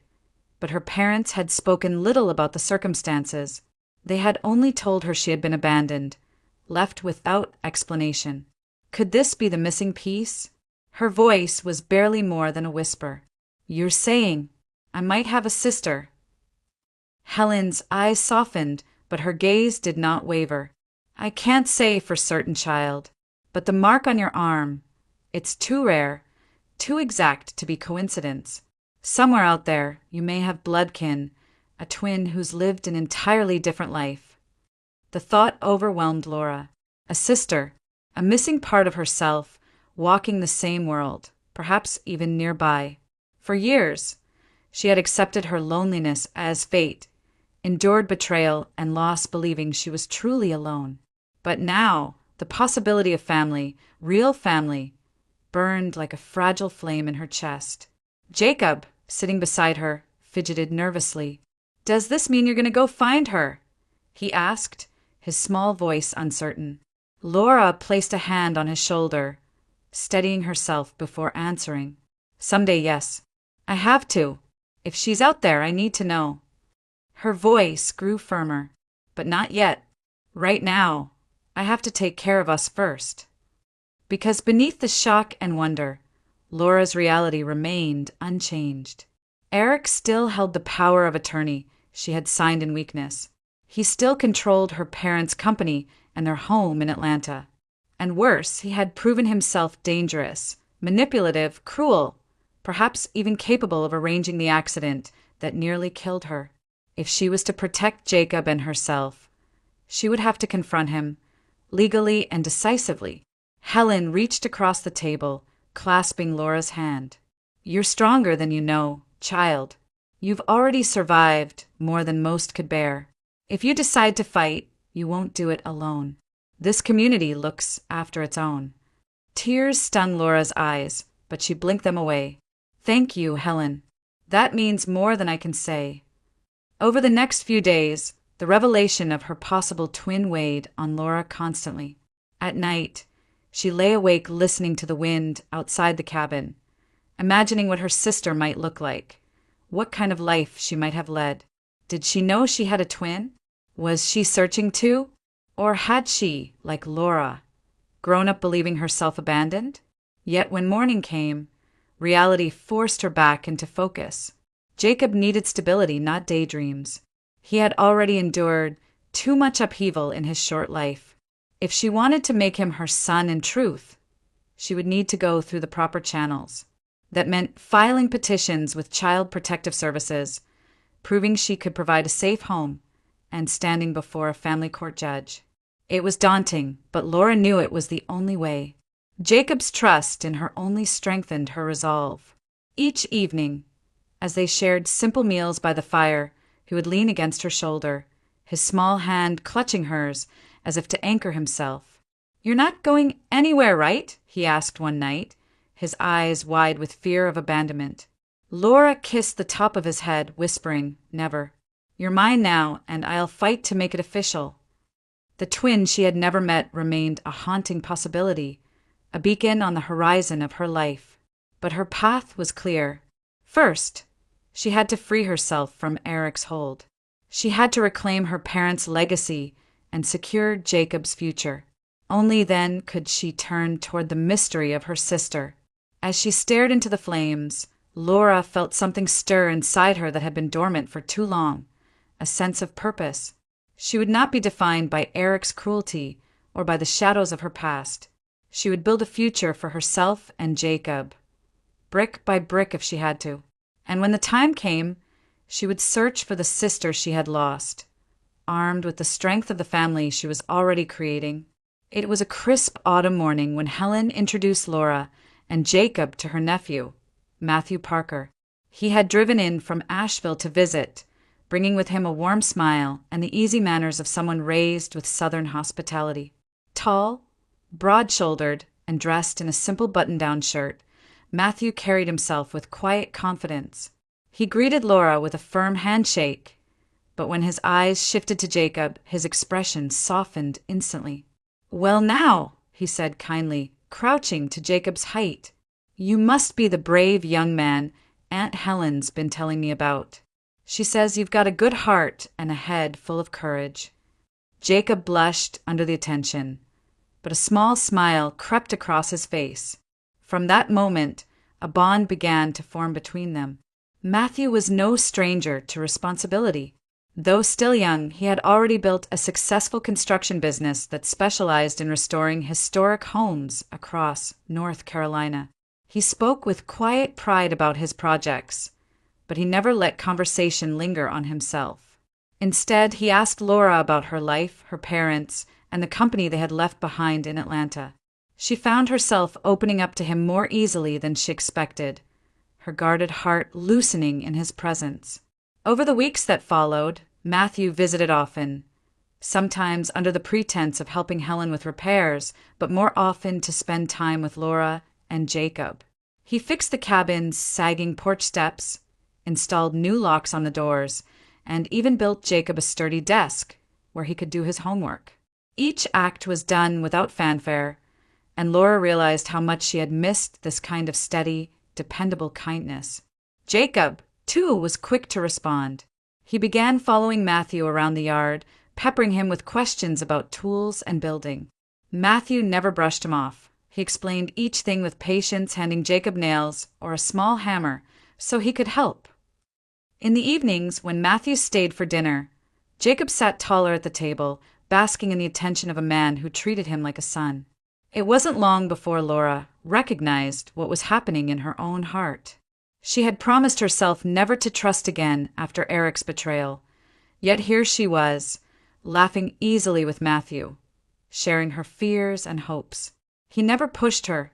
but her parents had spoken little about the circumstances. They had only told her she had been abandoned, left without explanation. Could this be the missing piece? Her voice was barely more than a whisper. You're saying I might have a sister. Helen's eyes softened, but her gaze did not waver. I can't say for certain, child, but the mark on your arm, it's too rare, too exact to be coincidence. Somewhere out there, you may have bloodkin, a twin who's lived an entirely different life. The thought overwhelmed Laura. A sister, a missing part of herself, walking the same world, perhaps even nearby. For years, she had accepted her loneliness as fate, endured betrayal and loss believing she was truly alone. But now, the possibility of family, real family, burned like a fragile flame in her chest. Jacob, sitting beside her, fidgeted nervously. Does this mean you're going to go find her? He asked, his small voice uncertain. Laura placed a hand on his shoulder, steadying herself before answering. Someday, yes. I have to. If she's out there, I need to know. Her voice grew firmer. But not yet. Right now, I have to take care of us first. Because beneath the shock and wonder, Laura's reality remained unchanged. Eric still held the power of attorney she had signed in weakness. He still controlled her parents' company and their home in Atlanta. And worse, he had proven himself dangerous, manipulative, cruel, perhaps even capable of arranging the accident that nearly killed her. If she was to protect Jacob and herself, she would have to confront him, legally and decisively. Helen reached across the table, clasping Laura's hand. You're stronger than you know, child. You've already survived more than most could bear. If you decide to fight, you won't do it alone. This community looks after its own. Tears stung Laura's eyes, but she blinked them away. Thank you, Helen. That means more than I can say. Over the next few days, the revelation of her possible twin weighed on Laura constantly. At night, she lay awake listening to the wind outside the cabin, imagining what her sister might look like, what kind of life she might have led. Did she know she had a twin? Was she searching too? Or had she, like Laura, grown up believing herself abandoned? Yet when morning came, reality forced her back into focus. Jacob needed stability, not daydreams. He had already endured too much upheaval in his short life. If she wanted to make him her son in truth, she would need to go through the proper channels. That meant filing petitions with Child Protective Services, proving she could provide a safe home, and standing before a family court judge. It was daunting, but Laura knew it was the only way. Jacob's trust in her only strengthened her resolve. Each evening, as they shared simple meals by the fire, he would lean against her shoulder, his small hand clutching hers as if to anchor himself. You're not going anywhere, right? He asked one night, his eyes wide with fear of abandonment. Laura kissed the top of his head, whispering, Never. You're mine now, and I'll fight to make it official. The twin she had never met remained a haunting possibility, a beacon on the horizon of her life. But her path was clear. First, she had to free herself from Eric's hold. She had to reclaim her parents' legacy and secure Jacob's future. Only then could she turn toward the mystery of her sister. As she stared into the flames, Laura felt something stir inside her that had been dormant for too long, a sense of purpose. She would not be defined by Eric's cruelty or by the shadows of her past. She would build a future for herself and Jacob, brick by brick if she had to. And when the time came, she would search for the sister she had lost, armed with the strength of the family she was already creating. It was a crisp autumn morning when Helen introduced Laura and Jacob to her nephew, Matthew Parker. He had driven in from Asheville to visit, bringing with him a warm smile and the easy manners of someone raised with Southern hospitality. Tall, broad-shouldered, and dressed in a simple button-down shirt, Matthew carried himself with quiet confidence. He greeted Laura with a firm handshake, but when his eyes shifted to Jacob, his expression softened instantly. "Well now," he said kindly, crouching to Jacob's height. "You must be the brave young man Aunt Helen's been telling me about. She says you've got a good heart and a head full of courage." Jacob blushed under the attention, but a small smile crept across his face. From that moment, a bond began to form between them. Matthew was no stranger to responsibility. Though still young, he had already built a successful construction business that specialized in restoring historic homes across North Carolina. He spoke with quiet pride about his projects, but he never let conversation linger on himself. Instead, he asked Laura about her life, her parents, and the company they had left behind in Atlanta. She found herself opening up to him more easily than she expected, her guarded heart loosening in his presence. Over the weeks that followed, Matthew visited often, sometimes under the pretense of helping Helen with repairs, but more often to spend time with Laura and Jacob. He fixed the cabin's sagging porch steps, installed new locks on the doors, and even built Jacob a sturdy desk where he could do his homework. Each act was done without fanfare, and Laura realized how much she had missed this kind of steady, dependable kindness. Jacob, too, was quick to respond. He began following Matthew around the yard, peppering him with questions about tools and building. Matthew never brushed him off. He explained each thing with patience, handing Jacob nails or a small hammer so he could help. In the evenings, when Matthew stayed for dinner, Jacob sat taller at the table, basking in the attention of a man who treated him like a son. It wasn't long before Laura recognized what was happening in her own heart. She had promised herself never to trust again after Eric's betrayal, yet here she was, laughing easily with Matthew, sharing her fears and hopes. He never pushed her,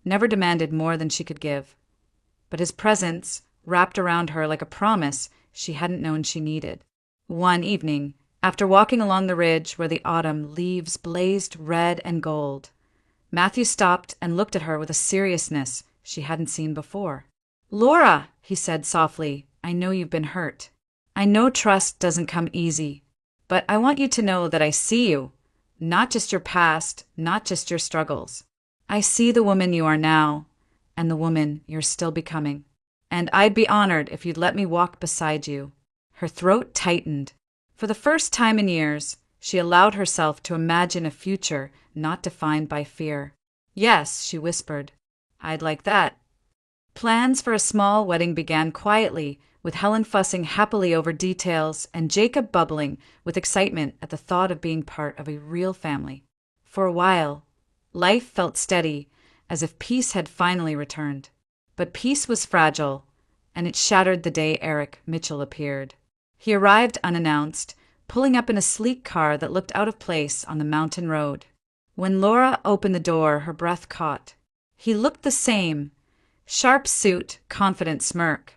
never demanded more than she could give, but his presence wrapped around her like a promise she hadn't known she needed. One evening, after walking along the ridge where the autumn leaves blazed red and gold, Matthew stopped and looked at her with a seriousness she hadn't seen before. "Laura," he said softly, "I know you've been hurt. I know trust doesn't come easy, but I want you to know that I see you, not just your past, not just your struggles. I see the woman you are now and the woman you're still becoming, and I'd be honored if you'd let me walk beside you." Her throat tightened. For the first time in years, she allowed herself to imagine a future not defined by fear. "Yes," she whispered, "I'd like that." Plans for a small wedding began quietly, with Helen fussing happily over details and Jacob bubbling with excitement at the thought of being part of a real family. For a while, life felt steady, as if peace had finally returned. But peace was fragile, and it shattered the day Eric Mitchell appeared. He arrived unannounced, pulling up in a sleek car that looked out of place on the mountain road. When Laura opened the door, her breath caught. He looked the same, sharp suit, confident smirk,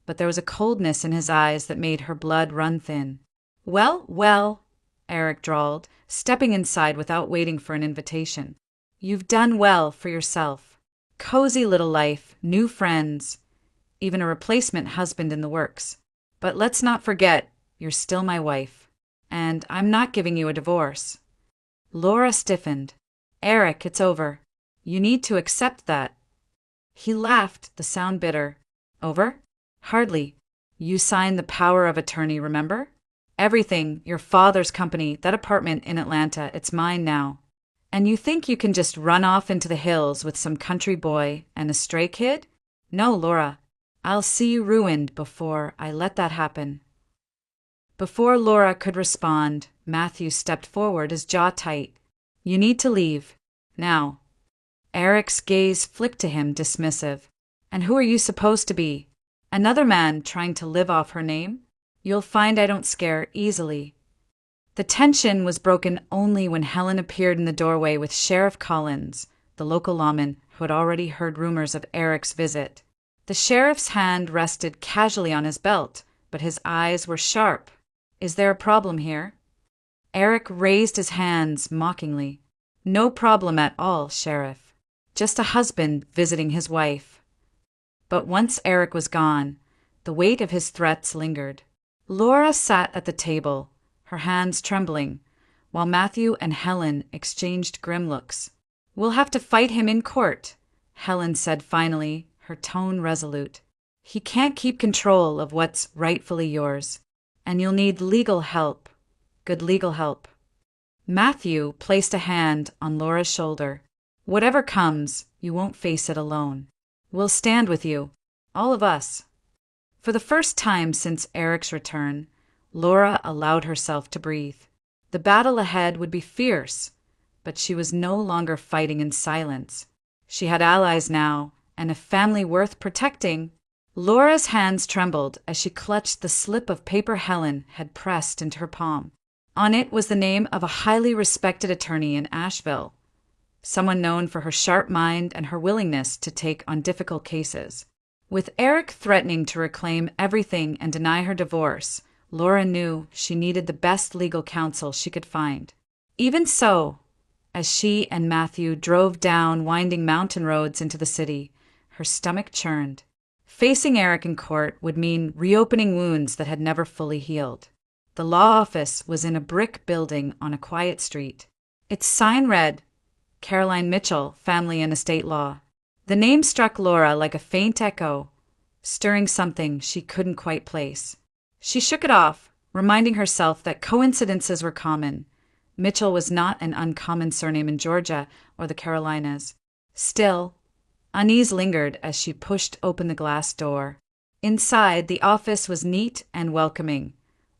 but there was a coldness in his eyes that made her blood run thin. "Well, well," Eric drawled, stepping inside without waiting for an invitation. "You've done well for yourself. Cozy little life, new friends, even a replacement husband in the works. But let's not forget, you're still my wife, and I'm not giving you a divorce." Laura stiffened. "Eric, it's over. You need to accept that." He laughed, the sound bitter. "Over? Hardly. You signed the power of attorney, remember? Everything, your father's company, that apartment in Atlanta, it's mine now. And you think you can just run off into the hills with some country boy and a stray kid? No, Laura. I'll see you ruined before I let that happen." Before Laura could respond, Matthew stepped forward, his jaw tight. You need to leave. Now. Eric's gaze flicked to him, dismissive. And who are you supposed to be? Another man trying to live off her name? You'll find I don't scare easily. The tension was broken only when Helen appeared in the doorway with Sheriff Collins, the local lawman who had already heard rumors of Eric's visit. The sheriff's hand rested casually on his belt, but his eyes were sharp. Is there a problem here? Eric raised his hands mockingly. No problem at all, Sheriff. Just a husband visiting his wife. But once Eric was gone, the weight of his threats lingered. Laura sat at the table, her hands trembling, while Matthew and Helen exchanged grim looks. We'll have to fight him in court, Helen said finally, her tone resolute. He can't keep control of what's rightfully yours, and you'll need legal help. Good legal help. Matthew placed a hand on Laura's shoulder. Whatever comes, you won't face it alone. We'll stand with you, all of us. For the first time since Eric's return, Laura allowed herself to breathe. The battle ahead would be fierce, but she was no longer fighting in silence. She had allies now, and a family worth protecting. Laura's hands trembled as she clutched the slip of paper Helen had pressed into her palm. On it was the name of a highly respected attorney in Asheville, someone known for her sharp mind and her willingness to take on difficult cases. With Eric threatening to reclaim everything and deny her divorce, Laura knew she needed the best legal counsel she could find. Even so, as she and Matthew drove down winding mountain roads into the city, her stomach churned. Facing Eric in court would mean reopening wounds that had never fully healed. The law office was in a brick building on a quiet street. Its sign read, Caroline Mitchell, Family and Estate Law. The name struck Laura like a faint echo, stirring something she couldn't quite place. She shook it off, reminding herself that coincidences were common. Mitchell was not an uncommon surname in Georgia or the Carolinas. Still, unease lingered as she pushed open the glass door. Inside, the office was neat and welcoming,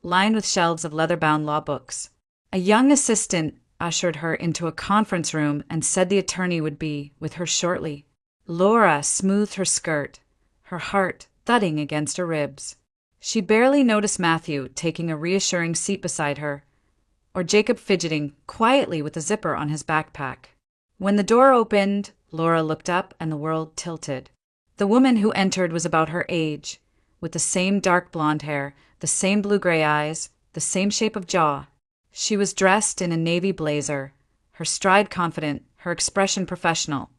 lined with shelves of leather-bound law books. A young assistant ushered her into a conference room and said the attorney would be with her shortly. Laura smoothed her skirt, her heart thudding against her ribs. She barely noticed Matthew taking a reassuring seat beside her, or Jacob fidgeting quietly with a zipper on his backpack. When the door opened, Laura looked up and the world tilted. The woman who entered was about her age, with the same dark blonde hair, the same blue-gray eyes, the same shape of jaw. She was dressed in a navy blazer, her stride confident, her expression professional,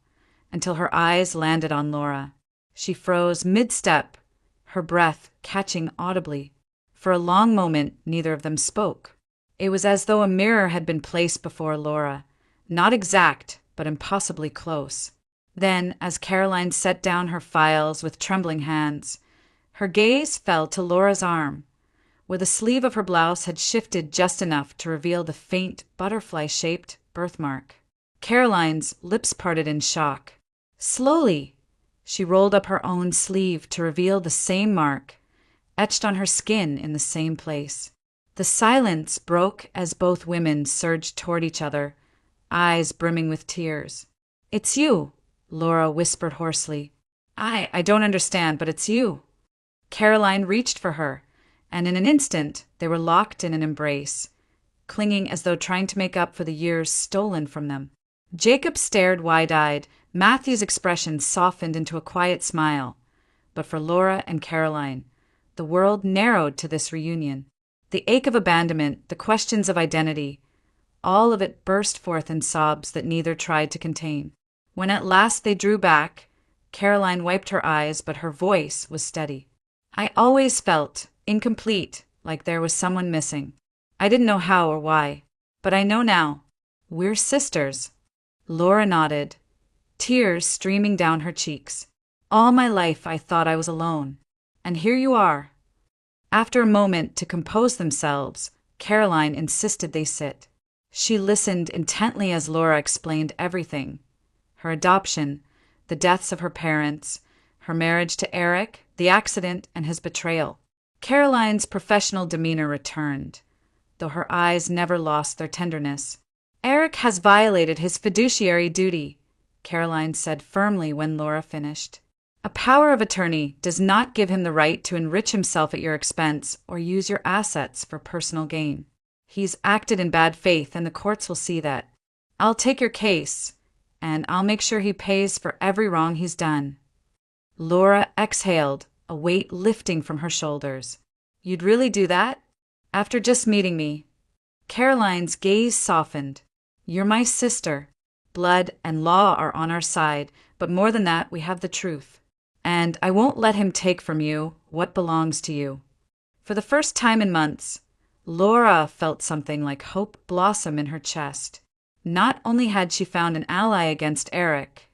until her eyes landed on Laura. She froze mid-step, her breath catching audibly. For a long moment, neither of them spoke. It was as though a mirror had been placed before Laura, not exact, but impossibly close. Then, as Caroline set down her files with trembling hands, her gaze fell to Laura's arm, where the sleeve of her blouse had shifted just enough to reveal the faint, butterfly-shaped birthmark. Caroline's lips parted in shock. Slowly, she rolled up her own sleeve to reveal the same mark, etched on her skin in the same place. The silence broke as both women surged toward each other, eyes brimming with tears. "It's you," Laura whispered hoarsely. I don't understand, but it's you." Caroline reached for her, and in an instant they were locked in an embrace, clinging as though trying to make up for the years stolen from them. Jacob stared wide-eyed. Matthew's expression softened into a quiet smile. But for Laura and Caroline, the world narrowed to this reunion. The ache of abandonment, the questions of identity, all of it burst forth in sobs that neither tried to contain. When at last they drew back, Caroline wiped her eyes, but her voice was steady. "I always felt incomplete, like there was someone missing. I didn't know how or why, but I know now. We're sisters." Laura nodded, tears streaming down her cheeks. "All my life I thought I was alone, and here you are." After a moment to compose themselves, Caroline insisted they sit. She listened intently as Laura explained everything: her adoption, the deaths of her parents, her marriage to Eric, the accident, and his betrayal. Caroline's professional demeanor returned, though her eyes never lost their tenderness. Eric has violated his fiduciary duty, Caroline said firmly when Laura finished. A power of attorney does not give him the right to enrich himself at your expense or use your assets for personal gain. He's acted in bad faith, and the courts will see that. I'll take your case, and I'll make sure he pays for every wrong he's done. Laura exhaled, a weight lifting from her shoulders. You'd really do that? After just meeting me? Caroline's gaze softened. You're my sister. Blood and law are on our side, but more than that, we have the truth. And I won't let him take from you what belongs to you. For the first time in months, Laura felt something like hope blossom in her chest. Not only had she found an ally against Eric,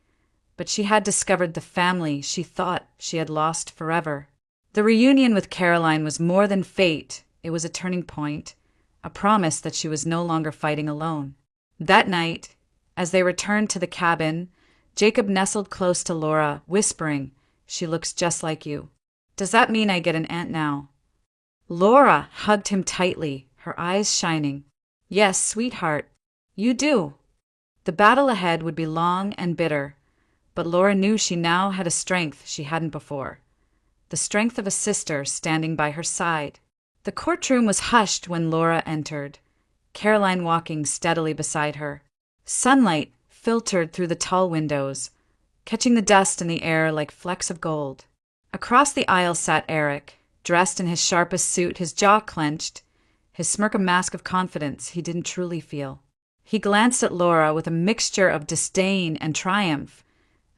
but she had discovered the family she thought she had lost forever. The reunion with Caroline was more than fate, it was a turning point, a promise that she was no longer fighting alone. That night, as they returned to the cabin, Jacob nestled close to Laura, whispering, "She looks just like you. Does that mean I get an aunt now?" Laura hugged him tightly, her eyes shining. "Yes, sweetheart, you do." The battle ahead would be long and bitter, but Laura knew she now had a strength she hadn't before. The strength of a sister standing by her side. The courtroom was hushed when Laura entered, Caroline walking steadily beside her. Sunlight filtered through the tall windows, catching the dust in the air like flecks of gold. Across the aisle sat Eric, dressed in his sharpest suit, his jaw clenched, his smirk a mask of confidence he didn't truly feel. He glanced at Laura with a mixture of disdain and triumph,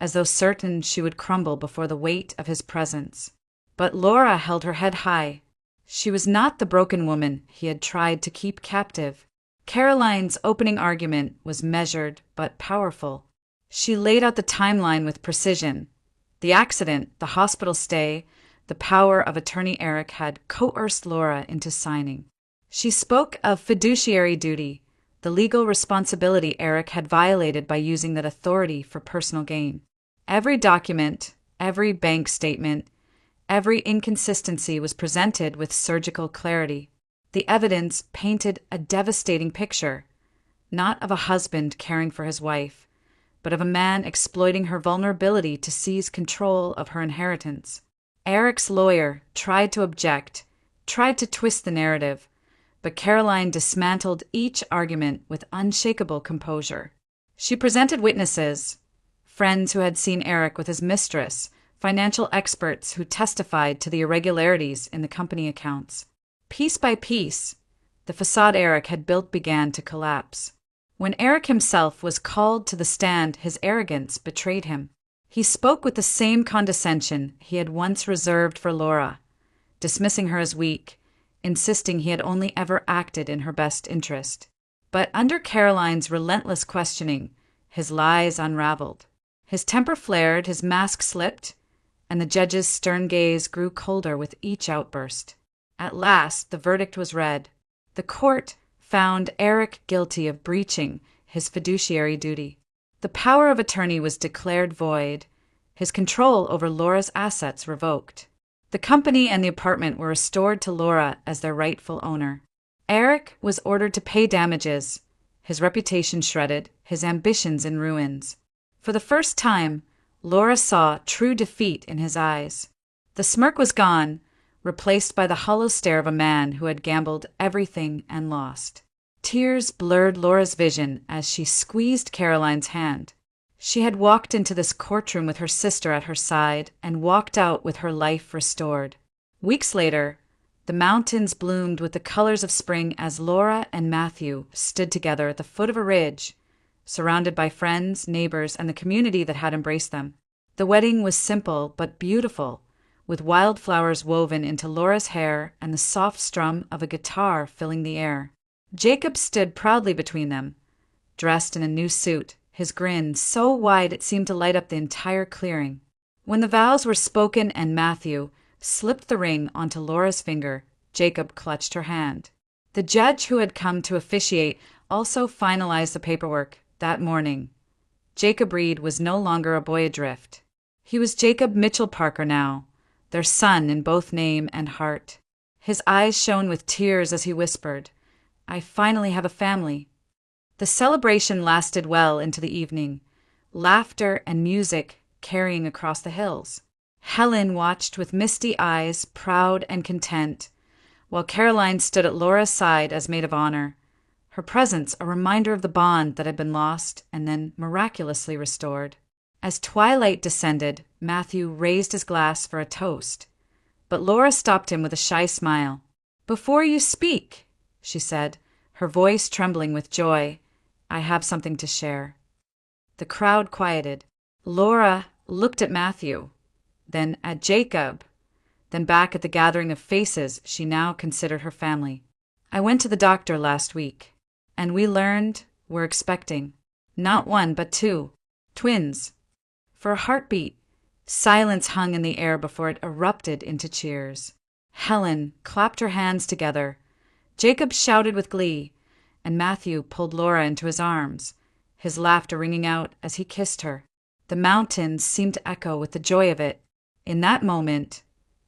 as though certain she would crumble before the weight of his presence. But Laura held her head high. She was not the broken woman he had tried to keep captive. Caroline's opening argument was measured but powerful. She laid out the timeline with precision. The accident, the hospital stay, the power of attorney Eric had coerced Laura into signing. She spoke of fiduciary duty, the legal responsibility Eric had violated by using that authority for personal gain. Every document, every bank statement, every inconsistency was presented with surgical clarity. The evidence painted a devastating picture, not of a husband caring for his wife, but of a man exploiting her vulnerability to seize control of her inheritance. Eric's lawyer tried to object, tried to twist the narrative, but Caroline dismantled each argument with unshakable composure. She presented witnesses, friends who had seen Eric with his mistress, financial experts who testified to the irregularities in the company accounts. Piece by piece, the facade Eric had built began to collapse. When Eric himself was called to the stand, his arrogance betrayed him. He spoke with the same condescension he had once reserved for Laura, dismissing her as weak, insisting he had only ever acted in her best interest. But under Caroline's relentless questioning, his lies unraveled. His temper flared, his mask slipped, and the judge's stern gaze grew colder with each outburst. At last, the verdict was read. The court found Eric guilty of breaching his fiduciary duty. The power of attorney was declared void, his control over Laura's assets revoked. The company and the apartment were restored to Laura as their rightful owner. Eric was ordered to pay damages, his reputation shredded, his ambitions in ruins. For the first time, Laura saw true defeat in his eyes. The smirk was gone, replaced by the hollow stare of a man who had gambled everything and lost. Tears blurred Laura's vision as she squeezed Caroline's hand. She had walked into this courtroom with her sister at her side and walked out with her life restored. Weeks later, the mountains bloomed with the colors of spring as Laura and Matthew stood together at the foot of a ridge, surrounded by friends, neighbors, and the community that had embraced them. The wedding was simple but beautiful, with wildflowers woven into Laura's hair and the soft strum of a guitar filling the air. Jacob stood proudly between them, dressed in a new suit, his grin so wide it seemed to light up the entire clearing. When the vows were spoken and Matthew slipped the ring onto Laura's finger, Jacob clutched her hand. The judge who had come to officiate also finalized the paperwork that morning. Jacob Reed was no longer a boy adrift. He was Jacob Mitchell Parker now, their son in both name and heart. His eyes shone with tears as he whispered, "I finally have a family." The celebration lasted well into the evening, laughter and music carrying across the hills. Helen watched with misty eyes, proud and content, while Caroline stood at Laura's side as maid of honor, her presence a reminder of the bond that had been lost and then miraculously restored. As twilight descended, Matthew raised his glass for a toast, but Laura stopped him with a shy smile. "Before you speak," she said, her voice trembling with joy, "I have something to share." The crowd quieted. Laura looked at Matthew, then at Jacob, then back at the gathering of faces she now considered her family. "I went to the doctor last week, and we learned we're expecting. Not one, but two. Twins. For a heartbeat." Silence hung in the air before it erupted into cheers. Helen clapped her hands together. Jacob shouted with glee, and Matthew pulled Laura into his arms, his laughter ringing out as he kissed her. The mountains seemed to echo with the joy of it. In that moment,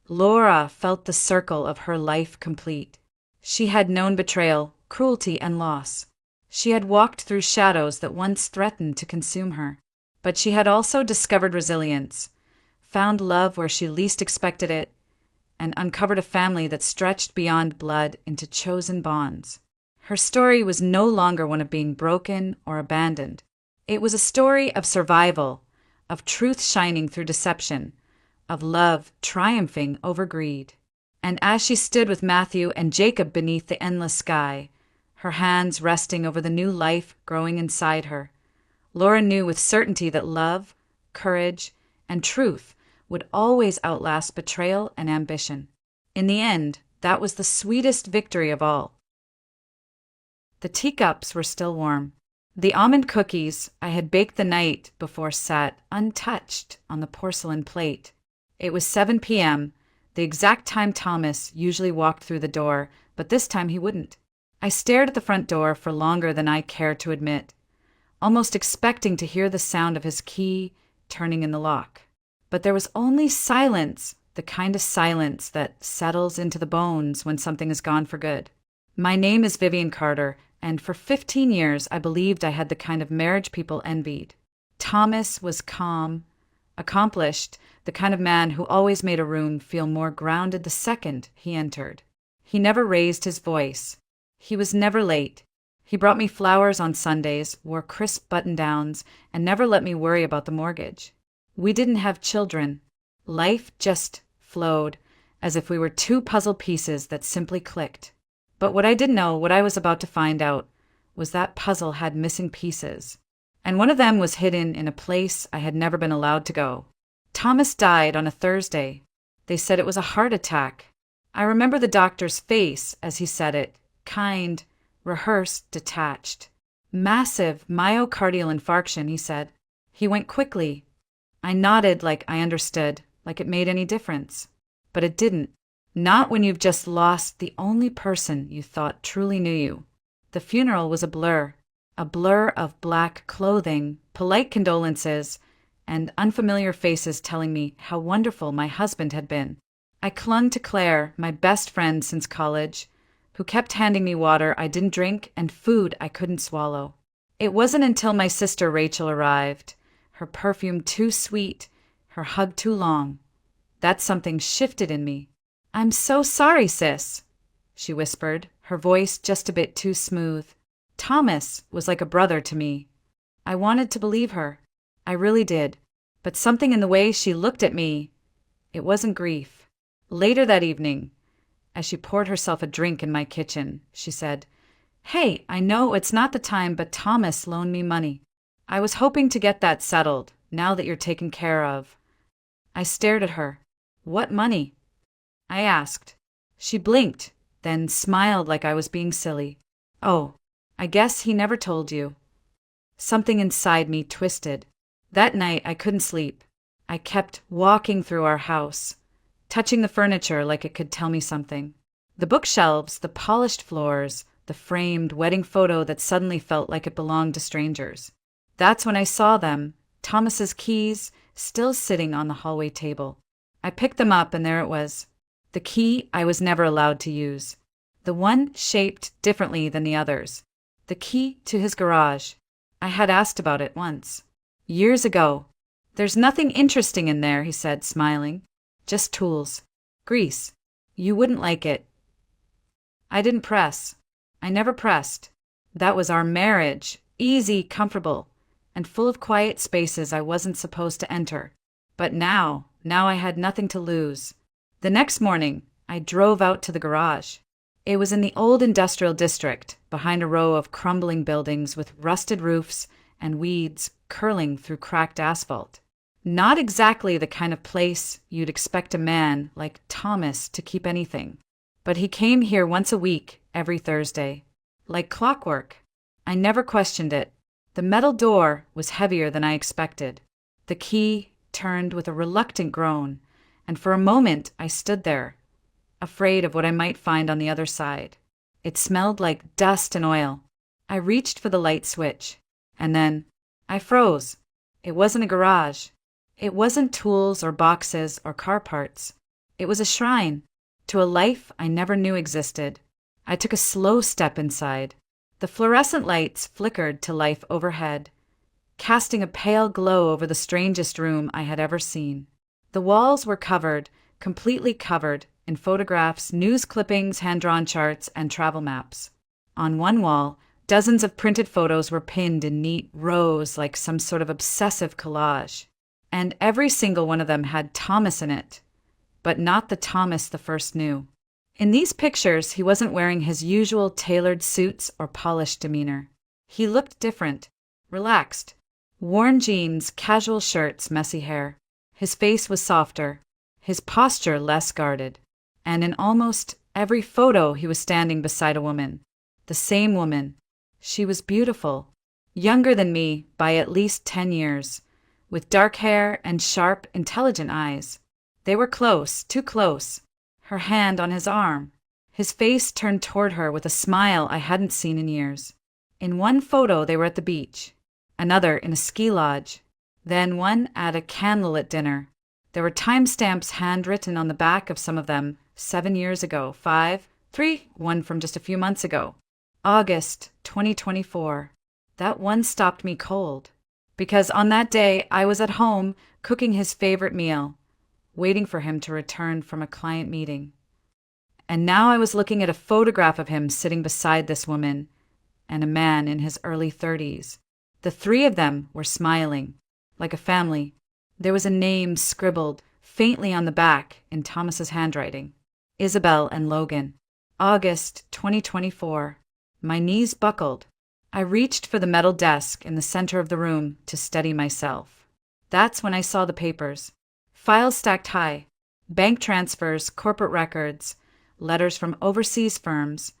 Laura felt the circle of her life complete. She had known betrayal, cruelty, and loss. She had walked through shadows that once threatened to consume her. But she had also discovered resilience, found love where she least expected it, and uncovered a family that stretched beyond blood into chosen bonds. Her story was no longer one of being broken or abandoned. It was a story of survival, of truth shining through deception, of love triumphing over greed. And as she stood with Matthew and Jacob beneath the endless sky, her hands resting over the new life growing inside her, Laura knew with certainty that love, courage, and truth would always outlast betrayal and ambition. In the end, that was the sweetest victory of all. The teacups were still warm. The almond cookies I had baked the night before sat untouched on the porcelain plate. It was 7 p.m., the exact time Thomas usually walked through the door, but this time he wouldn't. I stared at the front door for longer than I cared to admit, almost expecting to hear the sound of his key turning in the lock. But there was only silence, the kind of silence that settles into the bones when something is gone for good. My name is Vivian Carter, and for 15 years I believed I had the kind of marriage people envied. Thomas was calm, accomplished, the kind of man who always made a room feel more grounded the second he entered. He never raised his voice. He was never late. He brought me flowers on Sundays, wore crisp button-downs, and never let me worry about the mortgage. We didn't have children. Life just flowed, as if we were two puzzle pieces that simply clicked. But what I didn't know, what I was about to find out, was that puzzle had missing pieces. And one of them was hidden in a place I had never been allowed to go. Thomas died on a Thursday. They said it was a heart attack. I remember the doctor's face as he said it, kind, rehearsed, detached. Massive myocardial infarction, he said. He went quickly. I nodded like I understood, like it made any difference. But it didn't. Not when you've just lost the only person you thought truly knew you. The funeral was a blur of black clothing, polite condolences, and unfamiliar faces telling me how wonderful my husband had been. I clung to Claire, my best friend since college, who kept handing me water I didn't drink and food I couldn't swallow. It wasn't until my sister Rachel arrived, her perfume too sweet, her hug too long, that something shifted in me. "I'm so sorry, sis," she whispered, her voice just a bit too smooth. Thomas was like a brother to me. I wanted to believe her. I really did. But something in the way she looked at me, it wasn't grief. Later that evening, as she poured herself a drink in my kitchen, she said, "Hey, I know it's not the time, but Thomas loaned me money. I was hoping to get that settled, now that you're taken care of." I stared at her. "What money?" I asked. She blinked, then smiled like I was being silly. "Oh, I guess he never told you." Something inside me twisted. That night I couldn't sleep. I kept walking through our house, touching the furniture like it could tell me something. The bookshelves, the polished floors, the framed wedding photo that suddenly felt like it belonged to strangers. That's when I saw them, Thomas's keys, still sitting on the hallway table. I picked them up and there it was. The key I was never allowed to use. The one shaped differently than the others. The key to his garage. I had asked about it once. Years ago. There's nothing interesting in there, he said, smiling. Just tools. Grease. You wouldn't like it. I didn't press. I never pressed. That was our marriage. Easy, comfortable, and full of quiet spaces I wasn't supposed to enter. But now I had nothing to lose. The next morning, I drove out to the garage. It was in the old industrial district, behind a row of crumbling buildings with rusted roofs and weeds curling through cracked asphalt. Not exactly the kind of place you'd expect a man like Thomas to keep anything. But he came here once a week, every Thursday. Like clockwork. I never questioned it. The metal door was heavier than I expected. The key turned with a reluctant groan, and for a moment I stood there, afraid of what I might find on the other side. It smelled like dust and oil. I reached for the light switch, and then I froze. It wasn't a garage. It wasn't tools or boxes or car parts. It was a shrine to a life I never knew existed. I took a slow step inside. The fluorescent lights flickered to life overhead, casting a pale glow over the strangest room I had ever seen. The walls were covered, completely covered, in photographs, news clippings, hand-drawn charts, and travel maps. On one wall, dozens of printed photos were pinned in neat rows like some sort of obsessive collage. And every single one of them had Thomas in it, but not the Thomas the first knew. In these pictures, he wasn't wearing his usual tailored suits or polished demeanor. He looked different, relaxed. Worn jeans, casual shirts, messy hair. His face was softer, his posture less guarded. And in almost every photo, he was standing beside a woman. The same woman. She was beautiful, younger than me by at least 10 years, with dark hair and sharp, intelligent eyes. They were close, too close. Her hand on his arm. His face turned toward her with a smile I hadn't seen in years. In one photo, they were at the beach. Another in a ski lodge. Then one at a candlelit dinner. There were timestamps handwritten on the back of some of them, 7 years ago, 5, 3, one from just a few months ago. August 2024. That one stopped me cold. Because on that day, I was at home cooking his favorite meal, waiting for him to return from a client meeting. And now I was looking at a photograph of him sitting beside this woman and a man in his early 30s. The three of them were smiling, like a family. There was a name scribbled faintly on the back in Thomas's handwriting. Isabel and Logan. August 2024. My knees buckled. I reached for the metal desk in the center of the room to steady myself. That's when I saw the papers. Files stacked high. Bank transfers, corporate records, letters from overseas firms,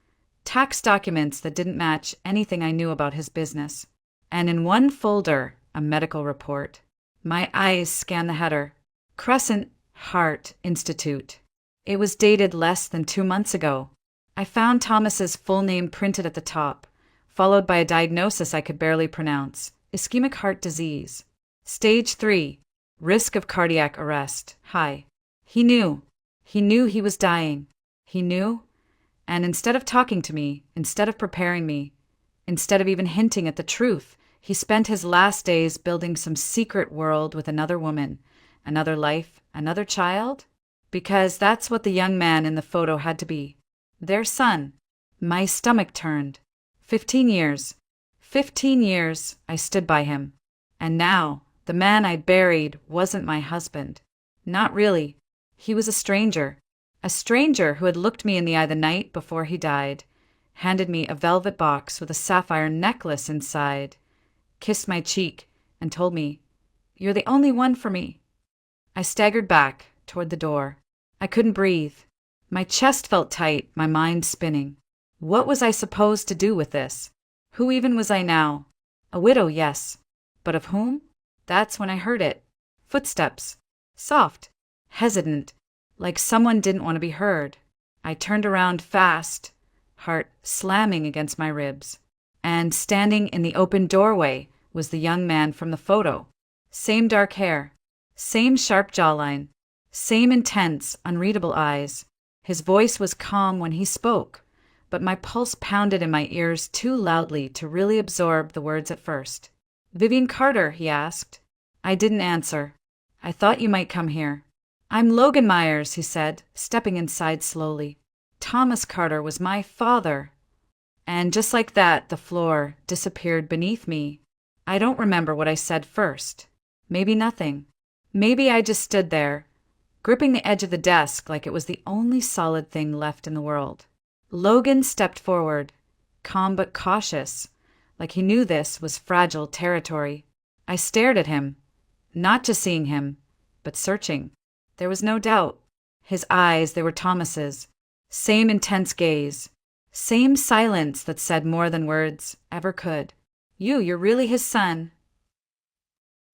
tax documents that didn't match anything I knew about his business. And in one folder, a medical report. My eyes scanned the header. Crescent Heart Institute. It was dated less than 2 months ago. I found Thomas's full name printed at the top, followed by a diagnosis I could barely pronounce. Ischemic heart disease. Stage 3. Risk of cardiac arrest. High. He knew. He knew he was dying. He knew. And instead of talking to me, instead of preparing me, instead of even hinting at the truth, he spent his last days building some secret world with another woman, another life, another child? Because that's what the young man in the photo had to be. Their son. My stomach turned. 15 years. 15 years I stood by him. And now, the man I buried wasn't my husband. Not really. He was a stranger. A stranger who had looked me in the eye the night before he died, handed me a velvet box with a sapphire necklace inside, kissed my cheek, and told me, "You're the only one for me." I staggered back toward the door. I couldn't breathe. My chest felt tight, my mind spinning. What was I supposed to do with this? Who even was I now? A widow, yes. But of whom? That's when I heard it. Footsteps. Soft. Hesitant. Like someone didn't want to be heard. I turned around fast, heart slamming against my ribs. And standing in the open doorway was the young man from the photo. Same dark hair. Same sharp jawline. Same intense, unreadable eyes. His voice was calm when he spoke, but my pulse pounded in my ears too loudly to really absorb the words at first. "Vivian Carter," he asked. I didn't answer. "I thought you might come here." "I'm Logan Myers," he said, stepping inside slowly. "Thomas Carter was my father." And just like that, the floor disappeared beneath me. I don't remember what I said first. Maybe nothing. Maybe I just stood there, gripping the edge of the desk like it was the only solid thing left in the world. Logan stepped forward, calm but cautious, like he knew this was fragile territory. I stared at him, not just seeing him, but searching. There was no doubt. His eyes, they were Thomas's. Same intense gaze. Same silence that said more than words ever could. You're really his son."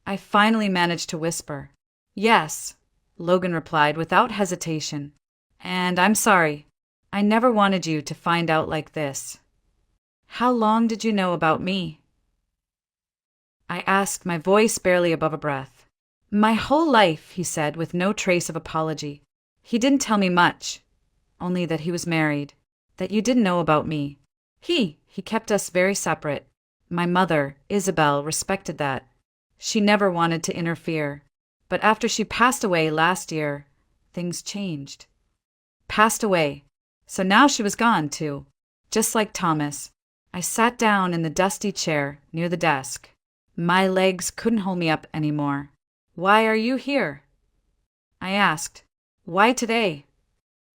I finally managed to whisper. "Yes," Logan replied without hesitation. "And I'm sorry. I never wanted you to find out like this." "How long did you know about me?" I asked, my voice barely above a breath. "My whole life," he said with no trace of apology. "He didn't tell me much, only that he was married, that you didn't know about me. He kept us very separate. My mother, Isabel, respected that. She never wanted to interfere. But after she passed away last year, things changed." Passed away. So now she was gone, too. Just like Thomas. I sat down in the dusty chair near the desk. My legs couldn't hold me up anymore. "Why are you here?" I asked. "Why today?"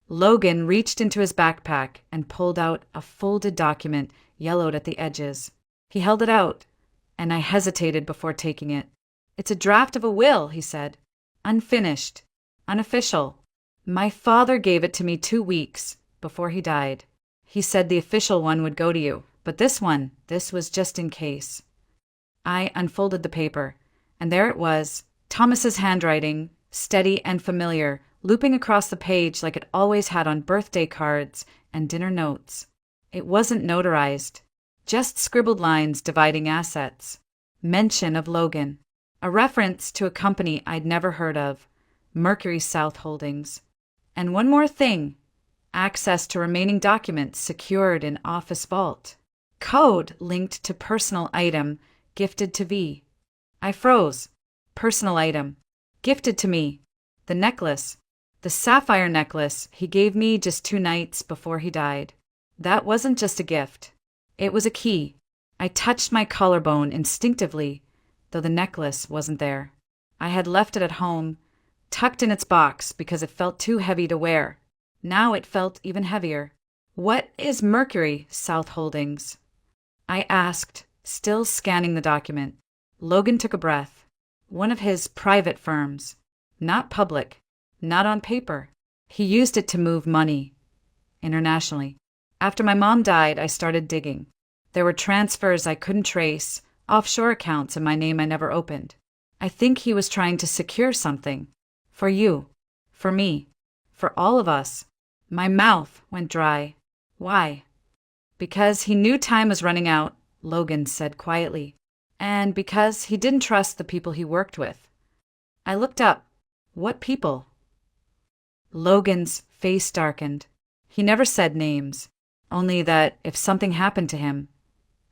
Logan reached into his backpack and pulled out a folded document yellowed at the edges. He held it out, and I hesitated before taking it. "It's a draft of a will," he said. "Unfinished. Unofficial. My father gave it to me 2 weeks before he died. He said the official one would go to you, but this was just in case." I unfolded the paper, and there it was, Thomas's handwriting, steady and familiar, looping across the page like it always had on birthday cards and dinner notes. It wasn't notarized, just scribbled lines dividing assets. Mention of Logan. A reference to a company I'd never heard of, Mercury South Holdings. And one more thing, access to remaining documents secured in office vault. Code linked to personal item gifted to V. I froze. Personal item. Gifted to me. The necklace. The sapphire necklace he gave me just 2 nights before he died. That wasn't just a gift. It was a key. I touched my collarbone instinctively, though the necklace wasn't there. I had left it at home, tucked in its box because it felt too heavy to wear. Now it felt even heavier. "What is Mercury South Holdings?" I asked, still scanning the document. Logan took a breath. "One of his private firms. Not public. Not on paper. He used it to move money. Internationally. After my mom died, I started digging. There were transfers I couldn't trace, offshore accounts in my name I never opened. I think he was trying to secure something. For you. For me. For all of us." My mouth went dry. "Why?" "Because he knew time was running out," Logan said quietly. "And because he didn't trust the people he worked with." I looked up. "What people?" Logan's face darkened. He never said names, only that if something happened to him,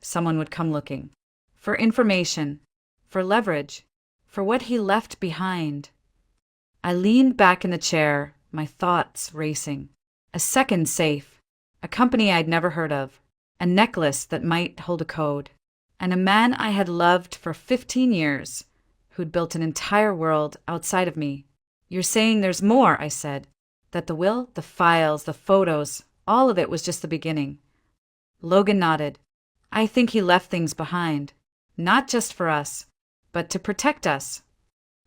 someone would come looking. For information, for leverage, for what he left behind. I leaned back in the chair, my thoughts racing. A second safe, a company I'd never heard of, a necklace that might hold a code, and a man I had loved for 15 years, who'd built an entire world outside of me. "You're saying there's more," I said. "That the will, the files, the photos, all of it was just the beginning." Logan nodded. "I think he left things behind, not just for us, but to protect us."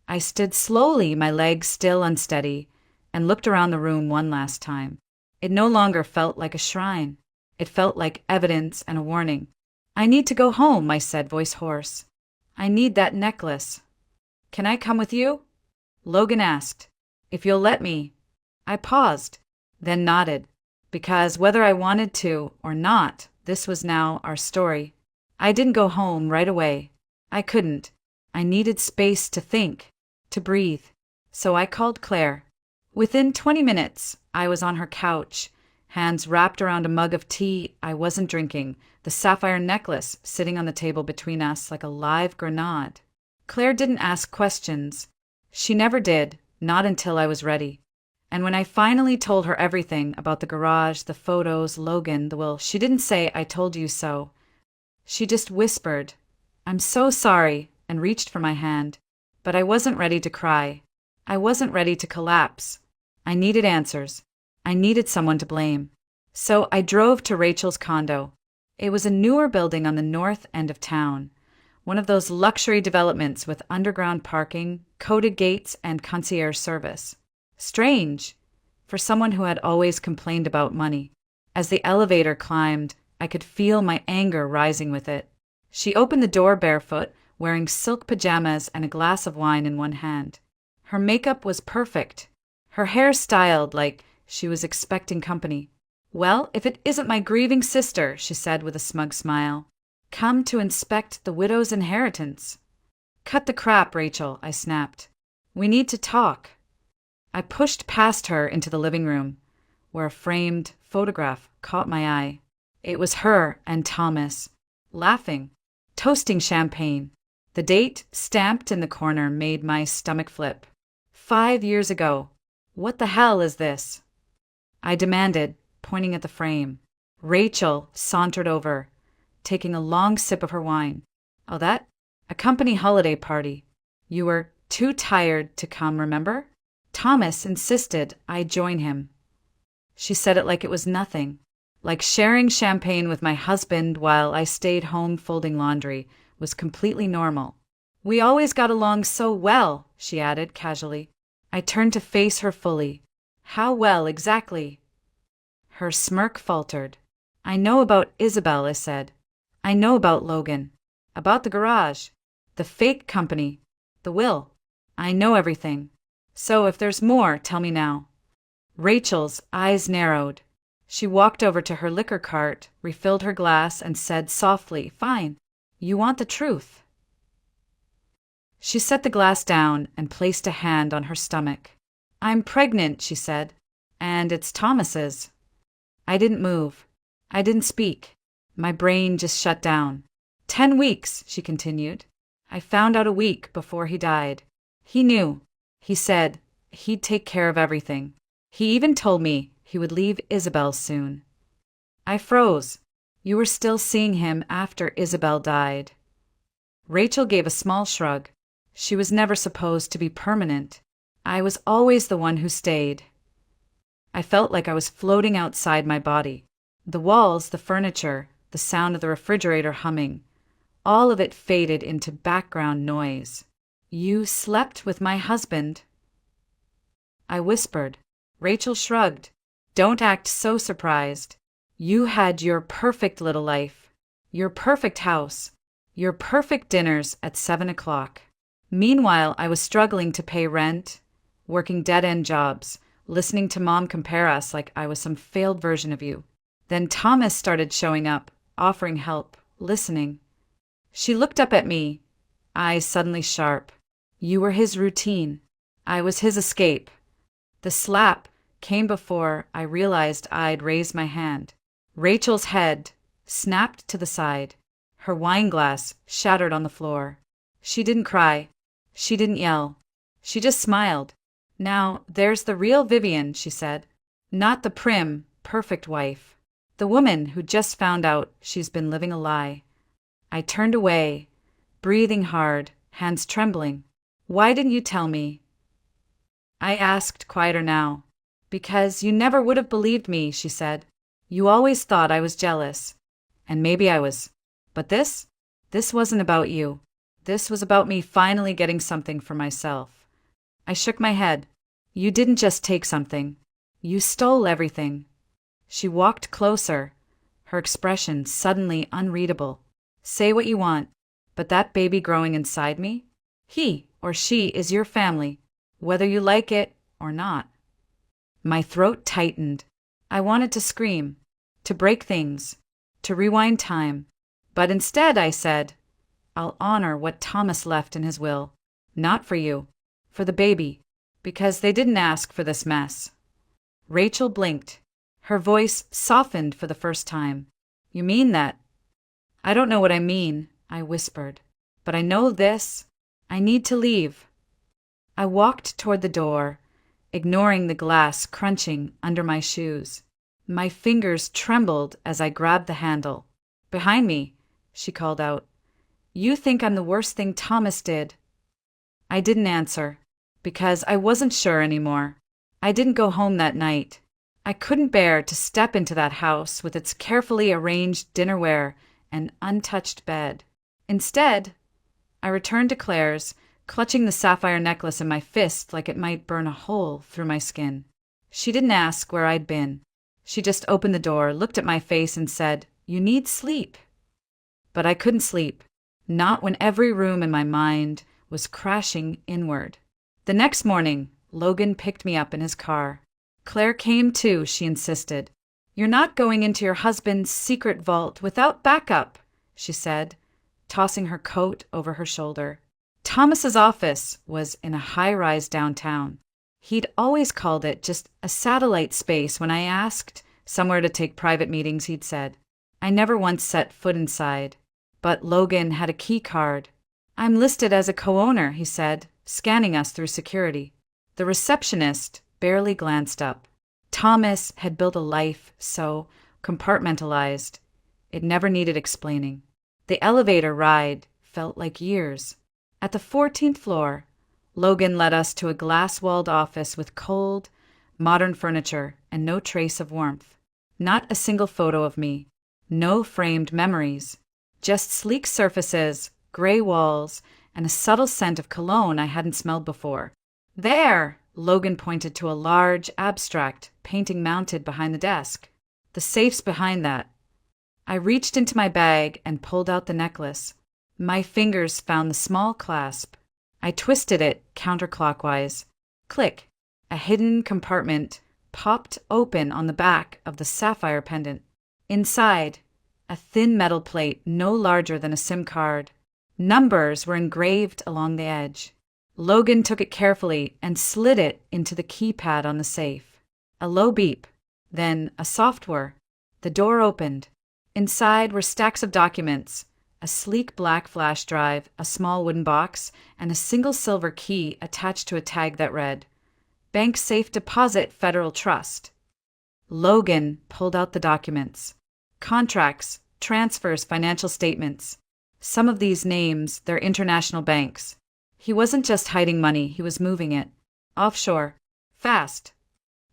I stood slowly, my legs still unsteady, and looked around the room one last time. It no longer felt like a shrine. It felt like evidence and a warning. "I need to go home," I said, voice hoarse. "I need that necklace." "Can I come with you?" Logan asked. "If you'll let me." I paused, then nodded, because whether I wanted to or not, this was now our story. I didn't go home right away. I couldn't. I needed space to think, to breathe. So I called Claire. Within 20 minutes, I was on her couch, hands wrapped around a mug of tea I wasn't drinking, the sapphire necklace sitting on the table between us like a live grenade. Claire didn't ask questions. She never did, not until I was ready. And when I finally told her everything about the garage, the photos, Logan, the will, she didn't say, "I told you so." She just whispered, "I'm so sorry," and reached for my hand. But I wasn't ready to cry. I wasn't ready to collapse. I needed answers. I needed someone to blame. So I drove to Rachel's condo. It was a newer building on the north end of town. One of those luxury developments with underground parking, coded gates, and concierge service. Strange, for someone who had always complained about money. As the elevator climbed, I could feel my anger rising with it. She opened the door barefoot, wearing silk pajamas and a glass of wine in one hand. Her makeup was perfect. Her hair styled like she was expecting company. "Well, if it isn't my grieving sister," she said with a smug smile. "Come to inspect the widow's inheritance." "Cut the crap, Rachel," I snapped. "We need to talk." I pushed past her into the living room, where a framed photograph caught my eye. It was her and Thomas, laughing, toasting champagne. The date, stamped in the corner, made my stomach flip. 5 years ago. What the hell is this? I demanded, pointing at the frame. Rachel sauntered over, taking a long sip of her wine. "Oh, that? A company holiday party. You were too tired to come, remember? Thomas insisted I join him." She said it like it was nothing, like sharing champagne with my husband while I stayed home folding laundry was completely normal. "We always got along so well," she added casually. I turned to face her fully. "How well, exactly?" Her smirk faltered. "I know about Isabel," I said. "I know about Logan. About the garage. The fake company. The will. I know everything. So if there's more, tell me now." Rachel's eyes narrowed. She walked over to her liquor cart, refilled her glass, and said softly, "Fine. You want the truth." She set the glass down and placed a hand on her stomach. "I'm pregnant," she said, "and it's Thomas's." I didn't move. I didn't speak. My brain just shut down. 10 weeks, she continued. I found out a week before he died. He knew. He said he'd take care of everything. He even told me he would leave Isabel soon. I froze. "You were still seeing him after Isabel died." Rachel gave a small shrug. She was never supposed to be permanent. I was always the one who stayed. I felt like I was floating outside my body. The walls, the furniture, the sound of the refrigerator humming, all of it faded into background noise. "You slept with my husband?" I whispered. Rachel shrugged. "Don't act so surprised. You had your perfect little life, your perfect house, your perfect dinners at 7 o'clock. Meanwhile, I was struggling to pay rent, working dead-end jobs, listening to Mom compare us like I was some failed version of you. Then Thomas started showing up, offering help, listening." She looked up at me, eyes suddenly sharp. "You were his routine. I was his escape." The slap came before I realized I'd raised my hand. Rachel's head snapped to the side. Her wine glass shattered on the floor. She didn't cry. She didn't yell. She just smiled. "Now, there's the real Vivian," she said. "Not the prim, perfect wife. The woman who just found out she's been living a lie." I turned away, breathing hard, hands trembling. "Why didn't you tell me?" I asked, quieter now. "Because you never would have believed me," she said. "You always thought I was jealous. And maybe I was. But this wasn't about you. This was about me finally getting something for myself." I shook my head. "You didn't just take something. You stole everything." She walked closer, her expression suddenly unreadable. "Say what you want, but that baby growing inside me, he or she is your family, whether you like it or not." My throat tightened. I wanted to scream, to break things, to rewind time. But instead I said, "I'll honor what Thomas left in his will. Not for you, for the baby, because they didn't ask for this mess." Rachel blinked. Her voice softened for the first time. "You mean that?" "I don't know what I mean," I whispered. "But I know this. I need to leave." I walked toward the door, ignoring the glass crunching under my shoes. My fingers trembled as I grabbed the handle. "Behind me," she called out. "You think I'm the worst thing Thomas did." I didn't answer, because I wasn't sure anymore. I didn't go home that night. I couldn't bear to step into that house with its carefully arranged dinnerware and untouched bed. Instead, I returned to Claire's, clutching the sapphire necklace in my fist like it might burn a hole through my skin. She didn't ask where I'd been. She just opened the door, looked at my face, and said, "You need sleep." But I couldn't sleep, not when every room in my mind was crashing inward. The next morning, Logan picked me up in his car. "Claire came too," she insisted. "You're not going into your husband's secret vault without backup," she said, tossing her coat over her shoulder. Thomas's office was in a high-rise downtown. He'd always called it just a satellite space when I asked somewhere to take private meetings, he'd said. I never once set foot inside. But Logan had a key card. "I'm listed as a co-owner," he said, scanning us through security. The receptionist barely glanced up. Thomas had built a life so compartmentalized, it never needed explaining. The elevator ride felt like years. At the 14th floor, Logan led us to a glass-walled office with cold, modern furniture and no trace of warmth. Not a single photo of me. No framed memories. Just sleek surfaces, gray walls, and a subtle scent of cologne I hadn't smelled before. "There!" Logan pointed to a large, abstract painting mounted behind the desk. "The safe's behind that." I reached into my bag and pulled out the necklace. My fingers found the small clasp. I twisted it counterclockwise. Click! A hidden compartment popped open on the back of the sapphire pendant. Inside, a thin metal plate no larger than a SIM card. Numbers were engraved along the edge. Logan took it carefully and slid it into the keypad on the safe. A low beep, then a soft whir. The door opened. Inside were stacks of documents, a sleek black flash drive, a small wooden box, and a single silver key attached to a tag that read, "Bank Safe Deposit Federal Trust." Logan pulled out the documents. Contracts, transfers, financial statements. Some of these names, they're international banks. He wasn't just hiding money, he was moving it. Offshore. Fast.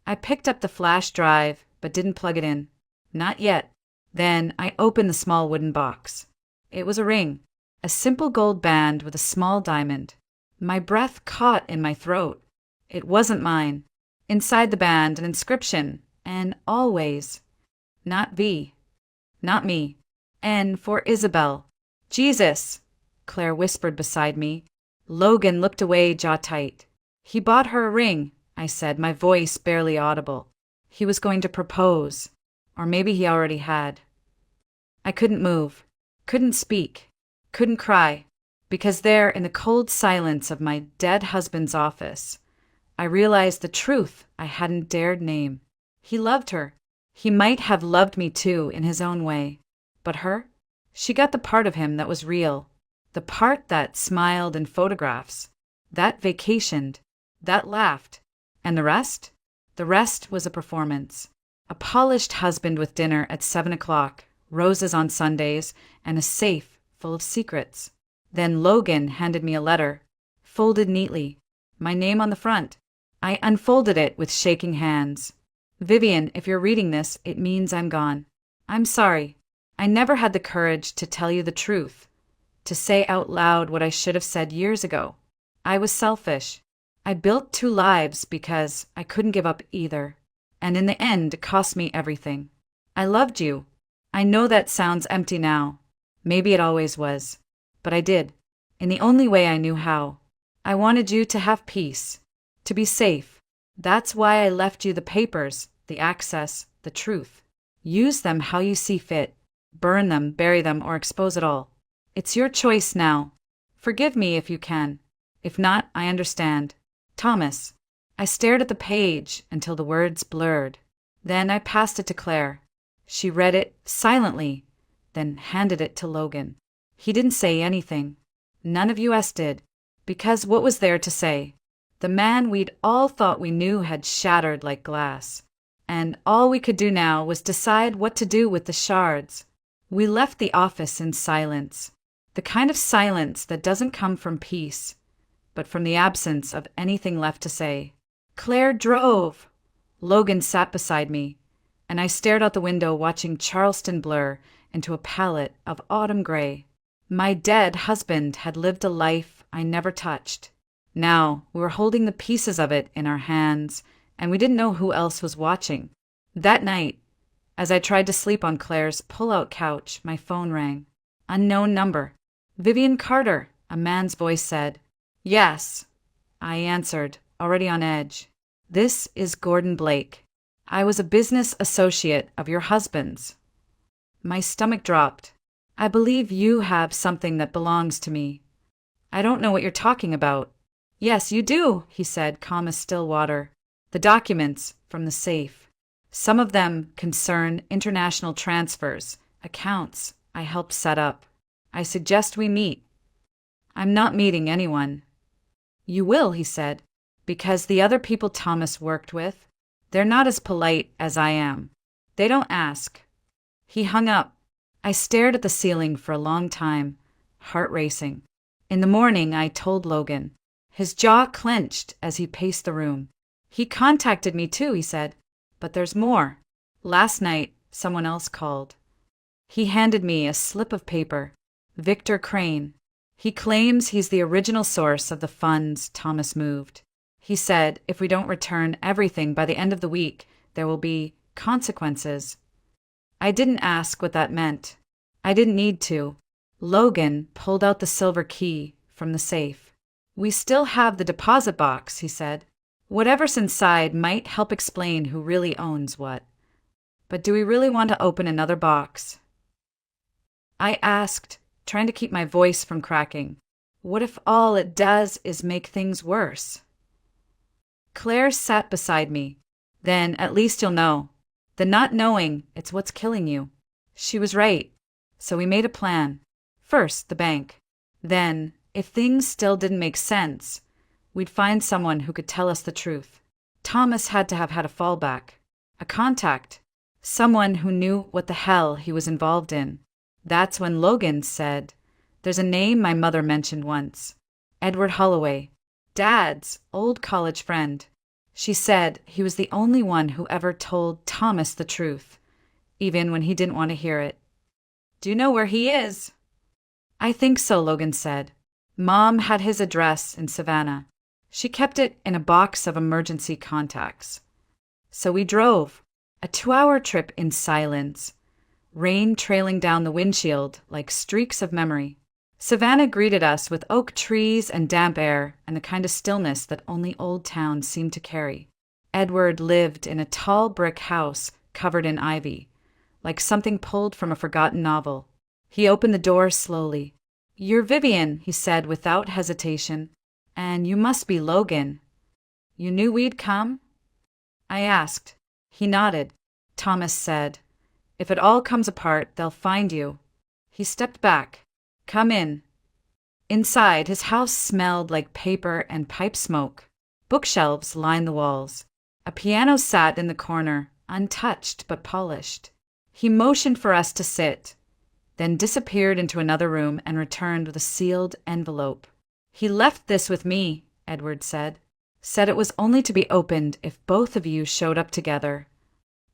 I picked up the flash drive, but didn't plug it in. Not yet. Then I opened the small wooden box. It was a ring. A simple gold band with a small diamond. My breath caught in my throat. It wasn't mine. Inside the band, an inscription. And always. Not V. Not me. N for Isabel. "Jesus," Claire whispered beside me. Logan looked away, jaw tight. "He bought her a ring," I said, my voice barely audible. "He was going to propose. Or maybe he already had." I couldn't move. Couldn't speak. Couldn't cry. Because there, in the cold silence of my dead husband's office, I realized the truth I hadn't dared name. He loved her. He might have loved me too, in his own way. But her? She got the part of him that was real. The part that smiled in photographs. That vacationed. That laughed. And the rest? The rest was a performance. A polished husband with dinner at 7 o'clock, roses on Sundays, and a safe full of secrets. Then Logan handed me a letter, folded neatly, my name on the front. I unfolded it with shaking hands. "Vivian, if you're reading this, it means I'm gone. I'm sorry. I never had the courage to tell you the truth, to say out loud what I should have said years ago. I was selfish. I built 2 lives because I couldn't give up either. And in the end, it cost me everything. I loved you. I know that sounds empty now. Maybe it always was. But I did, in the only way I knew how. I wanted you to have peace, to be safe. That's why I left you the papers, the access, the truth. Use them how you see fit. Burn them, bury them, or expose it all. It's your choice now. Forgive me if you can. If not, I understand. Thomas." I stared at the page until the words blurred. Then I passed it to Claire. She read it silently, then handed it to Logan. He didn't say anything. None of us did, because what was there to say? The man we'd all thought we knew had shattered like glass, and all we could do now was decide what to do with the shards. We left the office in silence, the kind of silence that doesn't come from peace, but from the absence of anything left to say. Claire drove. Logan sat beside me, and I stared out the window watching Charleston blur into a palette of autumn gray. My dead husband had lived a life I never touched. Now we were holding the pieces of it in our hands, and we didn't know who else was watching. That night, as I tried to sleep on Claire's pull-out couch, my phone rang. Unknown number. Vivian Carter, a man's voice said. Yes, I answered, already on edge. This is Gordon Blake. I was a business associate of your husband's. My stomach dropped. I believe you have something that belongs to me. I don't know what you're talking about. Yes, you do, he said, calm as still water. The documents from the safe. Some of them concern international transfers, accounts I helped set up. I suggest we meet. I'm not meeting anyone. You will, he said, because the other people Thomas worked with, they're not as polite as I am. They don't ask. He hung up. I stared at the ceiling for a long time, heart racing. In the morning, I told Logan. His jaw clenched as he paced the room. He contacted me too, he said. But there's more. Last night, someone else called. He handed me a slip of paper. Victor Crane. He claims he's the original source of the funds Thomas moved. He said if we don't return everything by the end of the week, there will be consequences. I didn't ask what that meant. I didn't need to. Logan pulled out the silver key from the safe. We still have the deposit box, he said. Whatever's inside might help explain who really owns what. But do we really want to open another box? I asked, trying to keep my voice from cracking. What if all it does is make things worse? Claire sat beside me. Then at least you'll know. The not knowing, it's what's killing you. She was right. So we made a plan. First, the bank. Then, if things still didn't make sense, we'd find someone who could tell us the truth. Thomas had to have had a fallback. A contact. Someone who knew what the hell he was involved in. That's when Logan said, there's a name my mother mentioned once. Edward Holloway. Dad's old college friend. She said he was the only one who ever told Thomas the truth, even when he didn't want to hear it. Do you know where he is? I think so, Logan said. Mom had his address in Savannah. She kept it in a box of emergency contacts. So we drove, a 2-hour trip in silence, rain trailing down the windshield like streaks of memory. Savannah greeted us with oak trees and damp air and the kind of stillness that only old towns seem to carry. Edward lived in a tall brick house covered in ivy, like something pulled from a forgotten novel. He opened the door slowly. You're Vivian, he said without hesitation, and you must be Logan. You knew we'd come? I asked. He nodded. Thomas said, if it all comes apart, they'll find you. He stepped back. Come in. Inside, his house smelled like paper and pipe smoke. Bookshelves lined the walls. A piano sat in the corner, untouched but polished. He motioned for us to sit, then disappeared into another room and returned with a sealed envelope. He left this with me, Edward said. Said it was only to be opened if both of you showed up together.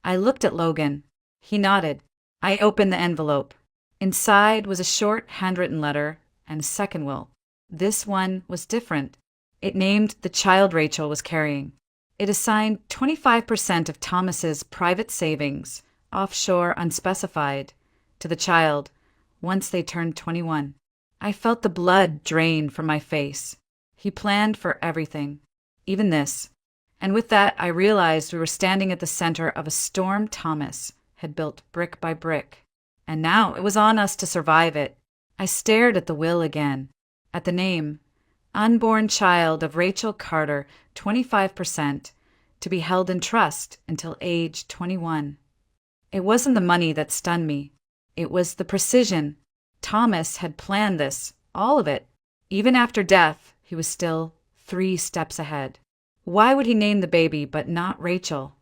I looked at Logan. He nodded. I opened the envelope. Inside was a short handwritten letter and a second will. This one was different. It named the child Rachel was carrying. It assigned 25% of Thomas's private savings, offshore unspecified, to the child once they turned 21. I felt the blood drain from my face. He planned for everything, even this. And with that, I realized we were standing at the center of a storm Thomas had built brick by brick. And now it was on us to survive it. I stared at the will again, at the name, unborn child of Rachel Carter, 25%, to be held in trust until age 21. It wasn't the money that stunned me. It was the precision. Thomas had planned this, all of it. Even after death, he was still 3 steps ahead. Why would he name the baby but not Rachel?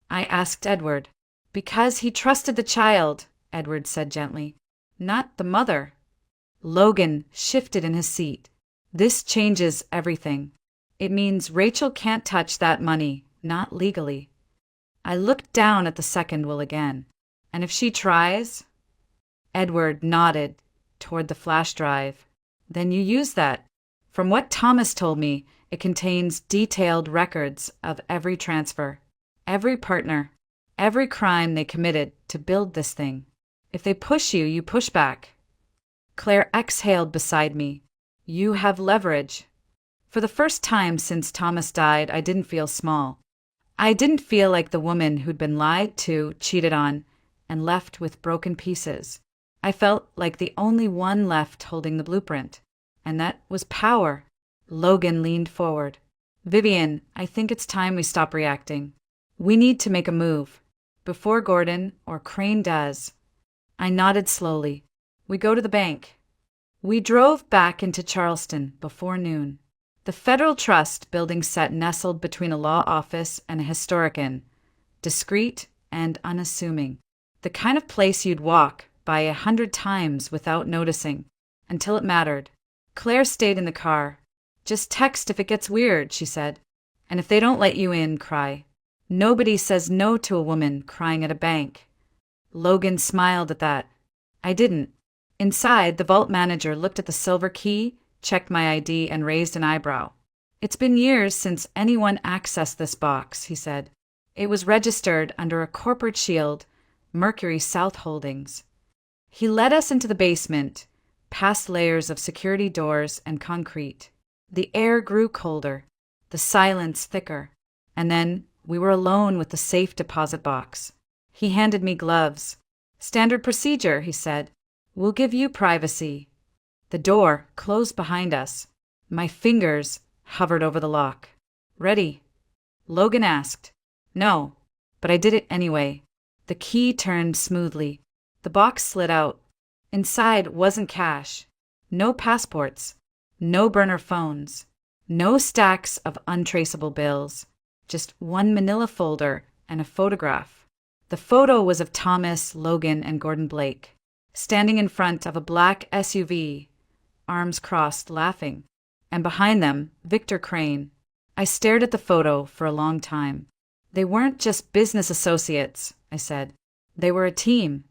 I asked Edward. Because he trusted the child, Edward said gently. Not the mother. Logan shifted in his seat. This changes everything. It means Rachel can't touch that money, not legally. I looked down at the second will again. And if she tries? Edward nodded toward the flash drive. Then you use that. From what Thomas told me, it contains detailed records of every transfer, every partner, every crime they committed to build this thing. If they push you, you push back. Claire exhaled beside me. You have leverage. For the first time since Thomas died, I didn't feel small. I didn't feel like the woman who'd been lied to, cheated on, and left with broken pieces. I felt like the only one left holding the blueprint, and that was power. Logan leaned forward. Vivian, I think it's time we stop reacting. We need to make a move. Before Gordon or Crane does. I nodded slowly. We go to the bank. We drove back into Charleston before noon. The Federal Trust building sat nestled between a law office and a historic inn, discreet and unassuming. The kind of place you'd walk by 100 times without noticing, until it mattered. Claire stayed in the car. Just text if it gets weird, she said. And if they don't let you in, cry. Nobody says no to a woman crying at a bank. Logan smiled at that. I didn't. Inside, the vault manager looked at the silver key, checked my ID, and raised an eyebrow. It's been years since anyone accessed this box, he said. It was registered under a corporate shield, Mercury South Holdings. He led us into the basement, past layers of security doors and concrete. The air grew colder, the silence thicker, and then we were alone with the safe deposit box. He handed me gloves. Standard procedure, he said. We'll give you privacy. The door closed behind us. My fingers hovered over the lock. Ready? Logan asked. No, but I did it anyway. The key turned smoothly. The box slid out. Inside wasn't cash. No passports. No burner phones. No stacks of untraceable bills. Just one manila folder and a photograph. The photo was of Thomas, Logan, and Gordon Blake, standing in front of a black SUV, arms crossed, laughing. And behind them, Victor Crane. I stared at the photo for a long time. They weren't just business associates, I said. They were a team.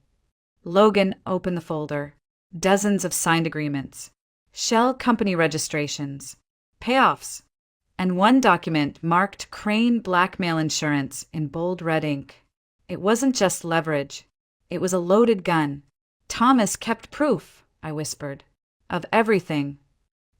Logan opened the folder. Dozens of signed agreements. Shell company registrations. Payoffs. And one document marked Crane Blackmail Insurance in bold red ink. It wasn't just leverage. It was a loaded gun. Thomas kept proof, I whispered, of everything.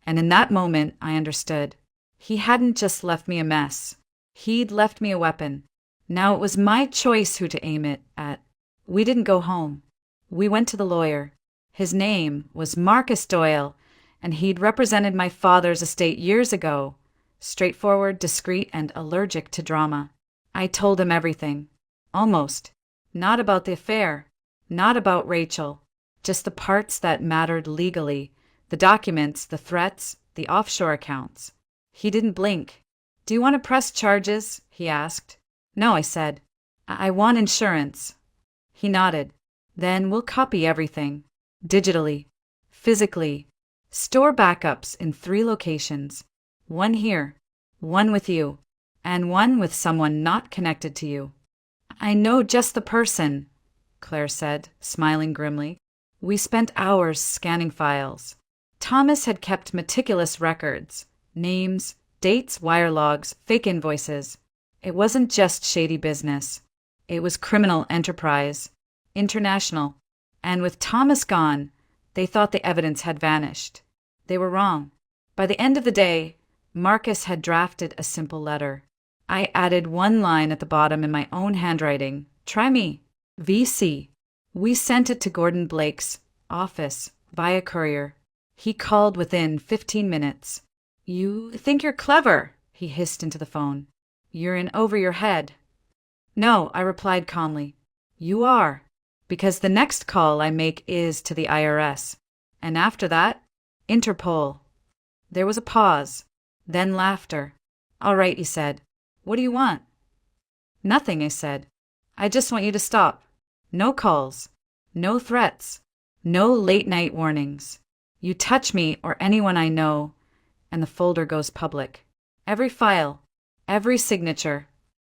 And in that moment, I understood. He hadn't just left me a mess. He'd left me a weapon. Now it was my choice who to aim it at. We didn't go home. We went to the lawyer. His name was Marcus Doyle, and he'd represented my father's estate years ago. Straightforward, discreet, and allergic to drama. I told him everything. Almost. Not about the affair. Not about Rachel. Just the parts that mattered legally. The documents, the threats, the offshore accounts. He didn't blink. Do you want to press charges? He asked. No, I said. I want insurance. He nodded. Then we'll copy everything. Digitally. Physically. Store backups in 3 locations. One here. One with you. And one with someone not connected to you. I know just the person, Claire said, smiling grimly. We spent hours scanning files. Thomas had kept meticulous records. Names, dates, wire logs, fake invoices. It wasn't just shady business. It was criminal enterprise. International. And with Thomas gone, they thought the evidence had vanished. They were wrong. By the end of the day, Marcus had drafted a simple letter. I added one line at the bottom in my own handwriting. Try me. VC. We sent it to Gordon Blake's office via courier. He called within 15 minutes. You think you're clever, he hissed into the phone. You're in over your head." "No," I replied calmly. "You are. Because the next call I make is to the IRS. And after that, Interpol." There was a pause, then laughter. "All right," he said. "What do you want?" "Nothing," I said. "I just want you to stop. No calls. No threats. No late-night warnings. You touch me or anyone I know, and the folder goes public. Every file. Every signature.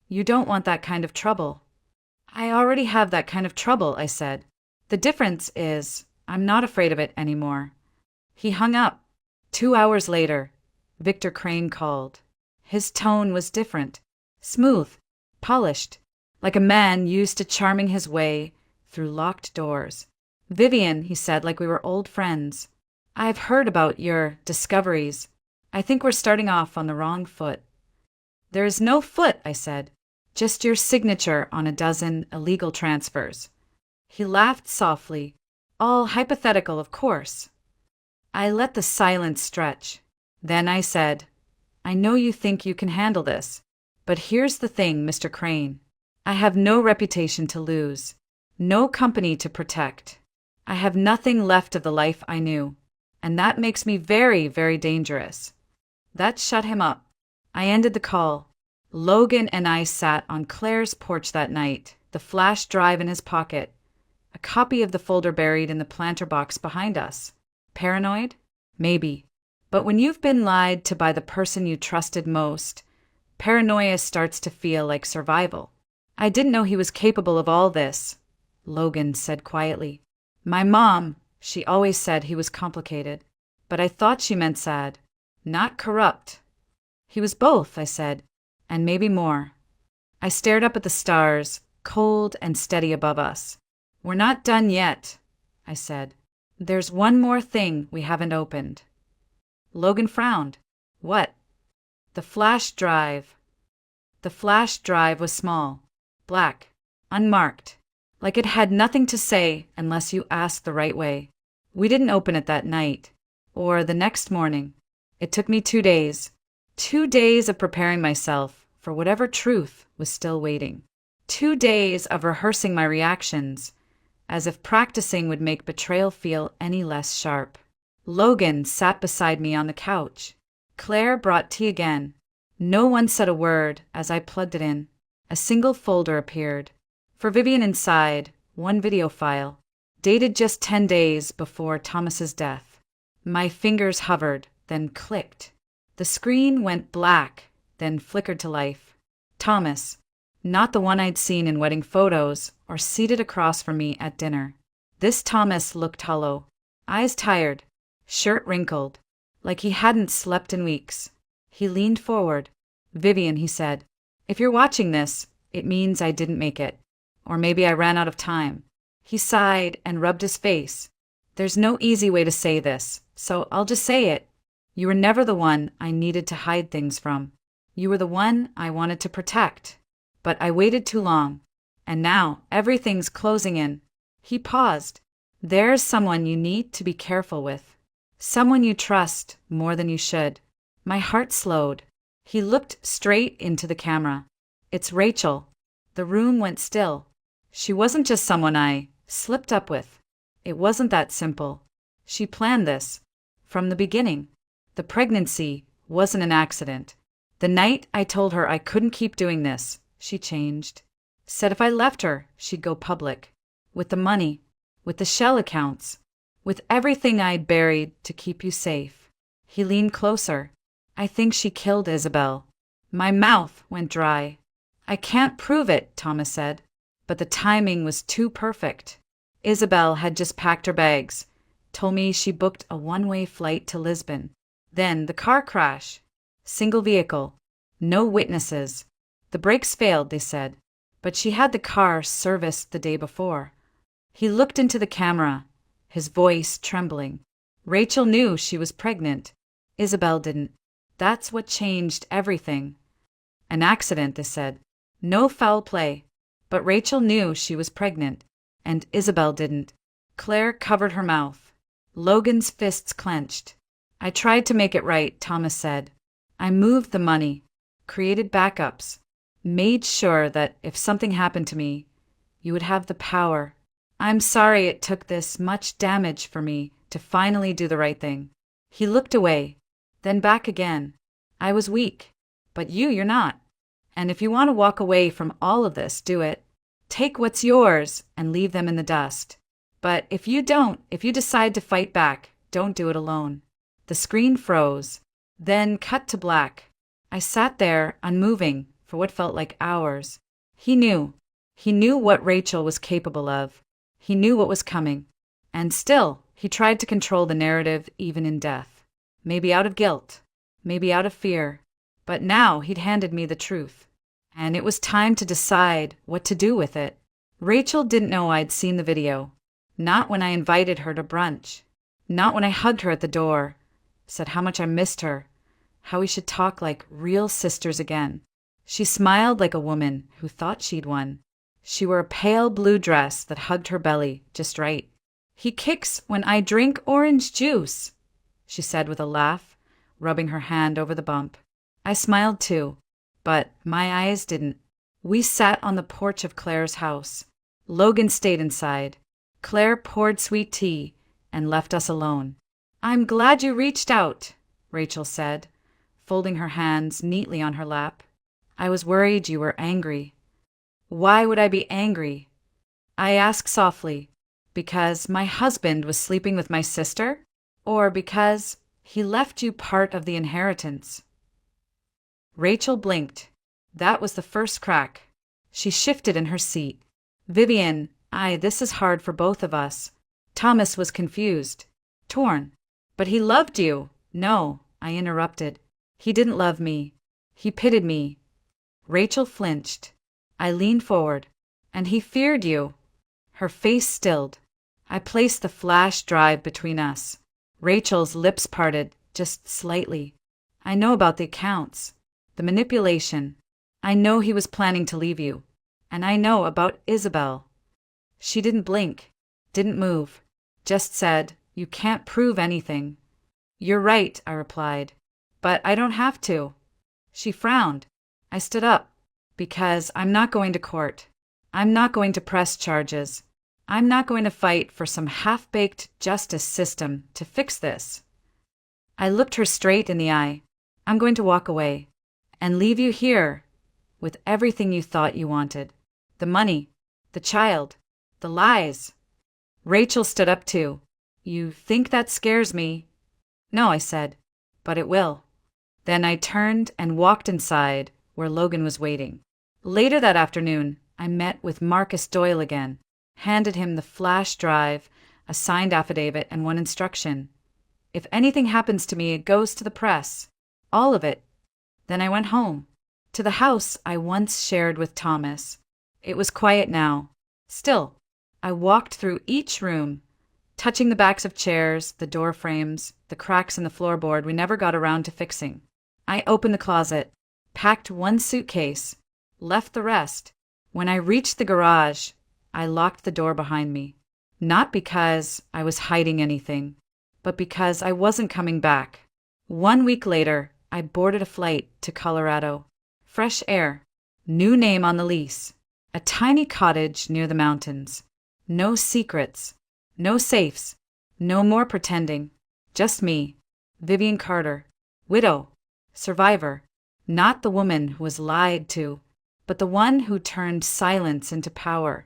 You don't want that kind of trouble." "I already have that kind of trouble," I said. "The difference is, I'm not afraid of it anymore." He hung up. 2 hours later, Victor Crane called. His tone was different. Smooth. Polished. Like a man used to charming his way through locked doors. "Vivian," he said, like we were old friends. "I've heard about your discoveries. I think we're starting off on the wrong foot." "There is no foot," I said. "Just your signature on a dozen illegal transfers." He laughed softly. "All hypothetical, of course." I let the silence stretch. Then I said, "I know you think you can handle this. But here's the thing, Mr. Crane. I have no reputation to lose. No company to protect. I have nothing left of the life I knew. And that makes me very, very dangerous." That shut him up. I ended the call. Logan and I sat on Claire's porch that night, the flash drive in his pocket, a copy of the folder buried in the planter box behind us. Paranoid? Maybe. But when you've been lied to by the person you trusted most, paranoia starts to feel like survival. "I didn't know he was capable of all this," Logan said quietly. "My mom, she always said he was complicated. But I thought she meant sad, not corrupt." "He was both," I said, "and maybe more." I stared up at the stars, cold and steady above us. "We're not done yet," I said. "There's one more thing we haven't opened." Logan frowned. "What?" "The flash drive." The flash drive was small, black, unmarked, like it had nothing to say unless you asked the right way. We didn't open it that night, or the next morning. It took me 2 days. 2 days of preparing myself for whatever truth was still waiting. 2 days of rehearsing my reactions, as if practicing would make betrayal feel any less sharp. Logan sat beside me on the couch. Claire brought tea again. No one said a word as I plugged it in. A single folder appeared. For Vivian inside, one video file, dated just 10 days before Thomas's death. My fingers hovered, then clicked. The screen went black, then flickered to life. Thomas. Not the one I'd seen in wedding photos or seated across from me at dinner. This Thomas looked hollow, eyes tired, shirt wrinkled, like he hadn't slept in weeks. He leaned forward. "Vivian," he said, "if you're watching this, it means I didn't make it. Or maybe I ran out of time." He sighed and rubbed his face. "There's no easy way to say this, so I'll just say it. You were never the one I needed to hide things from. You were the one I wanted to protect. But I waited too long, and now everything's closing in." He paused. "There's someone you need to be careful with. Someone you trust more than you should." My heart slowed. He looked straight into the camera. "It's Rachel." The room went still. She wasn't just someone I slipped up with. It wasn't that simple. She planned this. From the beginning. The pregnancy wasn't an accident. The night I told her I couldn't keep doing this, she changed. Said if I left her, she'd go public. With the money. With the shell accounts. With everything I'd buried to keep you safe. He leaned closer. "I think she killed Isabel." My mouth went dry. "I can't prove it," Thomas said. But the timing was too perfect. Isabel had just packed her bags. Told me she booked a one-way flight to Lisbon. Then the car crash. Single vehicle. No witnesses. The brakes failed, they said. But she had the car serviced the day before. He looked into the camera, his voice trembling. Rachel knew she was pregnant. Isabel didn't. That's what changed everything. An accident, they said. No foul play. But Rachel knew she was pregnant, and Isabel didn't. Claire covered her mouth. Logan's fists clenched. "I tried to make it right," Thomas said. "I moved the money, created backups, made sure that if something happened to me, you would have the power. I'm sorry it took this much damage for me to finally do the right thing." He looked away, then back again. "I was weak, but you're not. And if you want to walk away from all of this, do it. Take what's yours and leave them in the dust. But if you decide to fight back, don't do it alone." The screen froze, then cut to black. I sat there, unmoving, for what felt like hours. He knew. He knew what Rachel was capable of. He knew what was coming. And still, he tried to control the narrative even in death. Maybe out of guilt, maybe out of fear. But now he'd handed me the truth. And it was time to decide what to do with it. Rachel didn't know I'd seen the video. Not when I invited her to brunch. Not when I hugged her at the door, said how much I missed her, how we should talk like real sisters again. She smiled like a woman who thought she'd won. She wore a pale blue dress that hugged her belly just right. "He kicks when I drink orange juice," she said with a laugh, rubbing her hand over the bump. I smiled too, but my eyes didn't. We sat on the porch of Claire's house. Logan stayed inside. Claire poured sweet tea and left us alone. "I'm glad you reached out," Rachel said, folding her hands neatly on her lap. "I was worried you were angry." "Why would I be angry?" I asked softly. "Because my husband was sleeping with my sister? Or because he left you part of the inheritance?" Rachel blinked. That was the first crack. She shifted in her seat. "Vivian, this is hard for both of us." Thomas was confused, torn. "But he loved you." "No," I interrupted. "He didn't love me. He pitied me." Rachel flinched. I leaned forward. "And he feared you." Her face stilled. I placed the flash drive between us. Rachel's lips parted, just slightly. "I know about the accounts, the manipulation. I know he was planning to leave you. And I know about Isabel." She didn't blink, didn't move, just said, "You can't prove anything." "You're right," I replied. "But I don't have to." She frowned. I stood up. "Because I'm not going to court. I'm not going to press charges. I'm not going to fight for some half-baked justice system to fix this." I looked her straight in the eye. "I'm going to walk away and leave you here with everything you thought you wanted. The money, the child, the lies." Rachel stood up too. "You think that scares me?" "No," I said, "but it will." Then I turned and walked inside where Logan was waiting. Later that afternoon, I met with Marcus Doyle again, handed him the flash drive, a signed affidavit, and one instruction. "If anything happens to me, it goes to the press. All of it." Then I went home, to the house I once shared with Thomas. It was quiet now. Still, I walked through each room, touching the backs of chairs, the door frames, the cracks in the floorboard we never got around to fixing. I opened the closet, packed one suitcase, left the rest. When I reached the garage, I locked the door behind me. Not because I was hiding anything, but because I wasn't coming back. 1 week later, I boarded a flight to Colorado. Fresh air, new name on the lease, a tiny cottage near the mountains. No secrets, no safes, no more pretending. Just me, Vivian Carter, widow, survivor, not the woman who was lied to, but the one who turned silence into power.